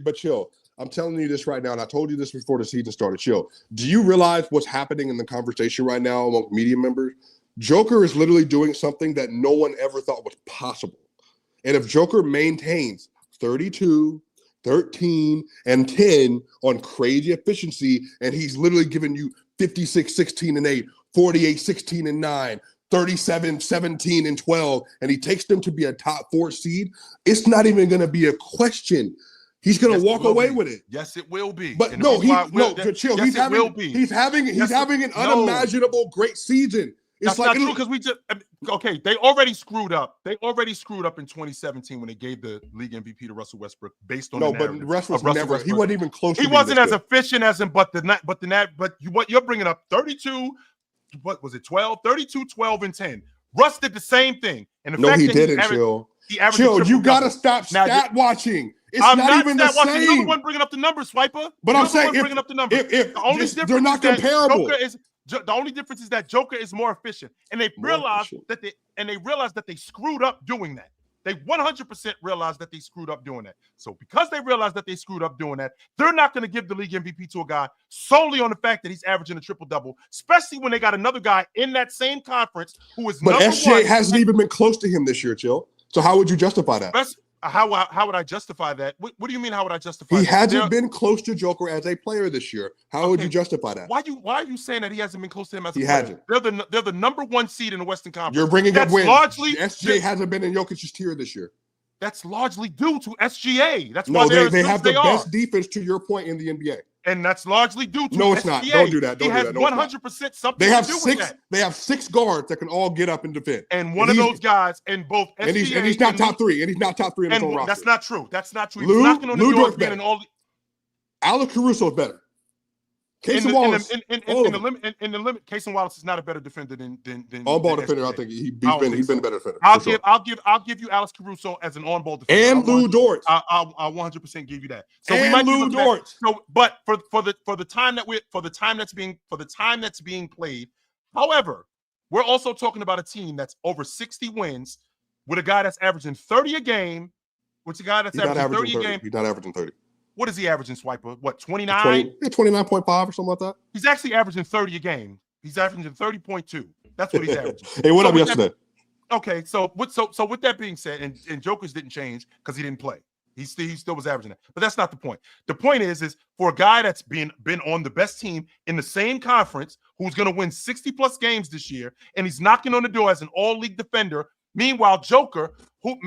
Speaker 5: but chill. I'm telling you this right now, and I told you this before the season started. Chill. Do you realize what's happening in the conversation right now among media members? Joker is literally doing something that no one ever thought was possible. And if Joker maintains 32, 13, and 10 on crazy efficiency, and he's literally giving you 56, 16, and 8, 48, 16, and 9, 37, 17, and 12, and he takes them to be a top 4 seed, it's not even going to be a question. He's going to walk away with it.
Speaker 1: Yes, it will be.
Speaker 5: But no, chill. He's having an unimaginable great season.
Speaker 1: That's not true because they already screwed up. They already screwed up in 2017 when they gave the league MVP to Russell Westbrook based on
Speaker 5: Russ was never. He wasn't even close.
Speaker 1: He wasn't as efficient as him. But what you're bringing up 32. What was it? 12, 32, 12, and 10. Russ did the same thing. And
Speaker 5: he didn't. Chill. You gotta stop stat watching. It's not even the same.
Speaker 1: You're the one bringing up the numbers, Swiper.
Speaker 5: But I'm saying
Speaker 1: bringing up the numbers.
Speaker 5: They're not comparable.
Speaker 1: The only difference is that Joker is more efficient, and they realized that they screwed up doing that. They 100% realized that they screwed up doing that. So because they realized that they screwed up doing that, they're not going to give the league MVP to a guy solely on the fact that he's averaging a triple-double, especially when they got another guy in that same conference who is number 1.
Speaker 5: But SGA hasn't even been close to him this year, Chill. So how would you justify that?
Speaker 1: How would I justify that? What do you mean? How would I justify?
Speaker 5: He hasn't been close to Joker as a player this year. How would you justify that?
Speaker 1: Why are you saying that he hasn't been close to him as a player?
Speaker 5: He hasn't.
Speaker 1: They're the number 1 seed in the Western Conference.
Speaker 5: You're bringing up wins. SGA hasn't been in Jokic's tier this year.
Speaker 1: That's largely due to SGA. That's
Speaker 5: why they have the best defense, to your point, in the NBA.
Speaker 1: And that's largely due to
Speaker 5: No, it's not. Don't do that.
Speaker 1: He has 100% something to do with that.
Speaker 5: They have 6 guards that can all get up and defend.
Speaker 1: And one of those guys, and both SGA
Speaker 5: and he's not top 3. And he's not top 3 in his own roster.
Speaker 1: That's not true. That's not true.
Speaker 5: Lou Dort's better. Alex Caruso is better. Casey Wallace.
Speaker 1: In the limit, Casey Wallace is not a better defender than
Speaker 5: on-ball defender. I think he's been a better defender.
Speaker 1: I'll give you Alex Caruso as an on-ball defender.
Speaker 5: And Lou Dort.
Speaker 1: I'll 100% give you that. So
Speaker 5: and
Speaker 1: we might
Speaker 5: Lou Dort.
Speaker 1: So, but for the time that's being played, however, we're also talking about a team that's over 60 wins with a guy that's averaging 30 a game. Which a guy that's averaging 30 a game.
Speaker 5: He's not averaging 30.
Speaker 1: What is he averaging, Swiper? What, 29?
Speaker 5: 29.5 or something like that.
Speaker 1: He's actually averaging 30 a game. He's averaging 30.2. That's what he's averaging.
Speaker 5: Hey, what up yesterday?
Speaker 1: So with that being said, and Joker's didn't change because he didn't play. He still was averaging that. But that's not the point. The point is for a guy that's been on the best team in the same conference, who's going to win 60-plus games this year, and he's knocking on the door as an all-league defender. Meanwhile, Joker, who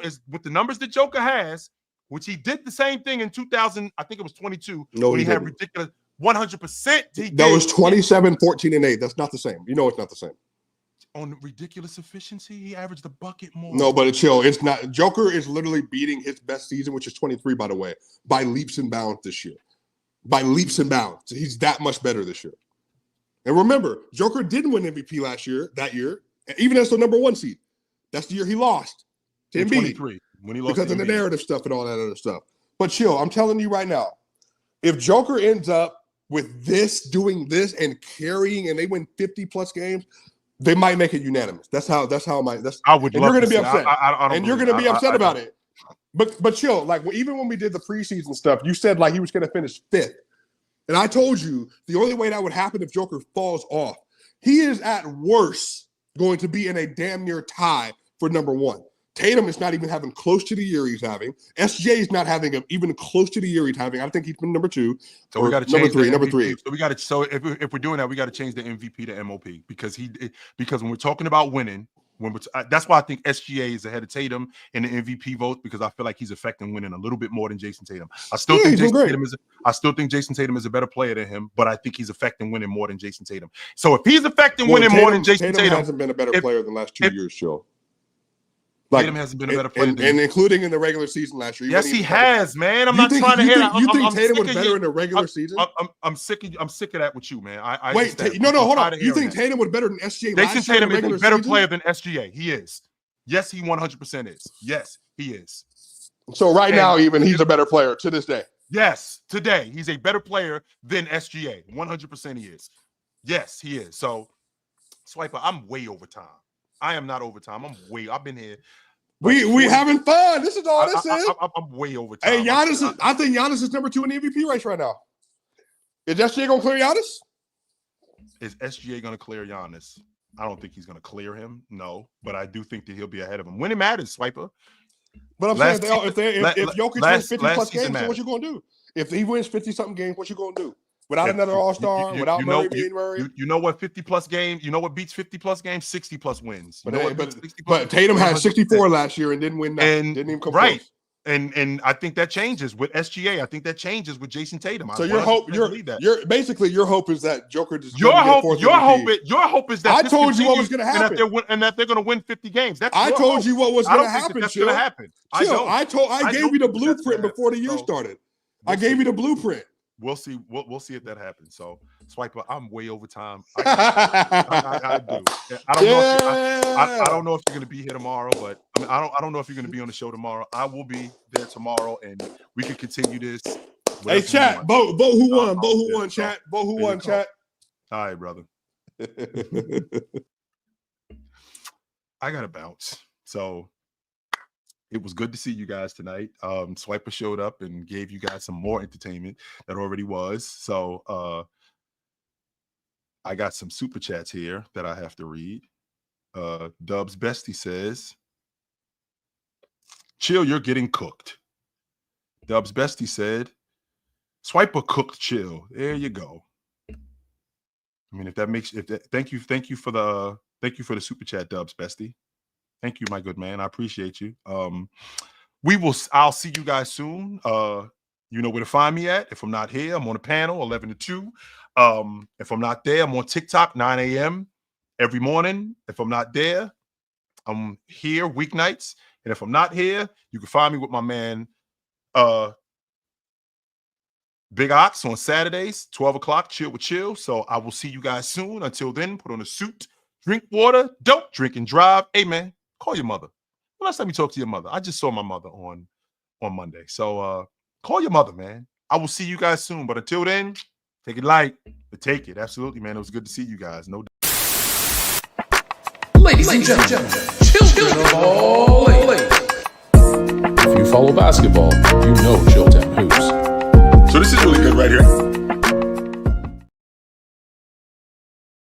Speaker 1: is with the numbers that Joker has, which he did the same thing in 2000, I think it was 22.
Speaker 5: No,
Speaker 1: when he had ridiculous 100%.
Speaker 5: That was 27, 14, and 8. That's not the same. You know it's not the same.
Speaker 1: On ridiculous efficiency, he averaged a bucket more.
Speaker 5: No, but chill. It's not. Joker is literally beating his best season, which is 23, by the way, by leaps and bounds this year. By leaps and bounds. He's that much better this year. And remember, Joker didn't win MVP that year, even as the number 1 seed. That's the year he lost to Embiid. 23. When he lost because of the narrative stuff and all that other stuff. But chill, I'm telling you right now, if Joker ends up with doing this and carrying, and they win 50-plus games, they might make it unanimous. I would.
Speaker 1: And
Speaker 5: you're going to be upset. And you're going to be upset about it. But chill, like even when we did the preseason stuff, you said like he was going to finish 5th. And I told you the only way that would happen if Joker falls off, he is at worst going to be in a damn near tie for number 1. Tatum is not even having close to the year he's having. SGA is not having even close to the year he's having. I think he's been number 2.
Speaker 1: So we got to change
Speaker 5: number three.
Speaker 1: So we got to. So if we're doing that, we got to change the MVP to MOP because when we're talking about winning, that's why I think SGA is ahead of Tatum in the MVP vote because I feel like he's affecting winning a little bit more than Jason Tatum. I still think Jason Tatum is a better player than him, but I think he's affecting winning more than Jason Tatum. So if he's affecting winning more than Jason Tatum
Speaker 5: hasn't been a better player than the last 2 years, Joe.
Speaker 1: Tatum hasn't been a better player
Speaker 5: and including in the regular season last year.
Speaker 1: Yes, he has, man. I'm not trying to hear that.
Speaker 5: You think Tatum was better in the regular season?
Speaker 1: I'm sick of that with you, man.
Speaker 5: Wait, hold on. You think Tatum was better than SGA?
Speaker 1: Jason Tatum is a better player than SGA. He is. Yes, he 100% is. Yes, he is.
Speaker 5: So now, even he's a better player to this day.
Speaker 1: Yes, today he's a better player than SGA. 100% he is. Yes, he is. So, Swiper, I'm way over time. I am not over time. I've been here.
Speaker 5: We having fun. This is all this is.
Speaker 1: I'm way over time.
Speaker 5: Hey, I think Giannis is number 2 in the MVP race right now. Is SGA gonna clear Giannis?
Speaker 1: Is SGA gonna clear Giannis? I don't think he's gonna clear him. No, but I do think that he'll be ahead of him. When it matters, Swiper.
Speaker 5: But I'm saying if Jokic wins 50 plus games, so what you gonna do? If he wins 50 something games, what you gonna do? Without another All-Star, without Murray being Murray.
Speaker 1: You know what 50 plus games? You know what beats 50 plus games? 60 plus wins.
Speaker 5: But Tatum had 64 last year and didn't win nothing. Didn't even come close.
Speaker 1: And I think that changes with SGA. I think that changes with Jason Tatum.
Speaker 5: So your hope is that Joker just
Speaker 1: your hope is that
Speaker 5: I told you what was going to happen
Speaker 1: and that they're going to win 50 games.
Speaker 5: I told you what was going to happen.
Speaker 1: That's going to happen.
Speaker 5: I gave you the blueprint before the year started. I gave you the blueprint.
Speaker 1: We'll see. We'll see if that happens. So, Swiper, I'm way over time. I do. I don't know if you're going to be here tomorrow, but I don't know if you're going to be on the show tomorrow. I will be there tomorrow, and we can continue this.
Speaker 5: Hey, chat. Vote who won. Vote who won, chat. Vote who won, chat.
Speaker 1: All right, brother. I got to bounce. So. It was good to see you guys tonight. Swiper showed up and gave you guys some more entertainment that already was. So I got some super chats here that I have to read. Dubs Bestie says, Chill, you're getting cooked. Dubs Bestie said, Swiper cooked Chill. There you go. I mean, thank you for the super chat, Dubs Bestie. Thank you, my good man. I appreciate you. I'll see you guys soon. You know where to find me at. If I'm not here, I'm on a panel 11 to 2. If I'm not there, I'm on TikTok 9 a.m. every morning. If I'm not there, I'm here weeknights. And if I'm not here, you can find me with my man Big Ox on Saturdays, 12 o'clock, Chill with Chill. So I will see you guys soon. Until then, put on a suit, drink water, don't drink and drive. Hey, man. Call your mother. Well, last time you talked to your mother, I just saw my mother on Monday. So call your mother, man. I will see you guys soon. But until then, take it light. But take it. Absolutely, man. It was good to see you guys. No doubt.
Speaker 2: Ladies and gentlemen, children of all ages. If you follow basketball, you know Chilltown Hoops.
Speaker 1: So this is really good right here.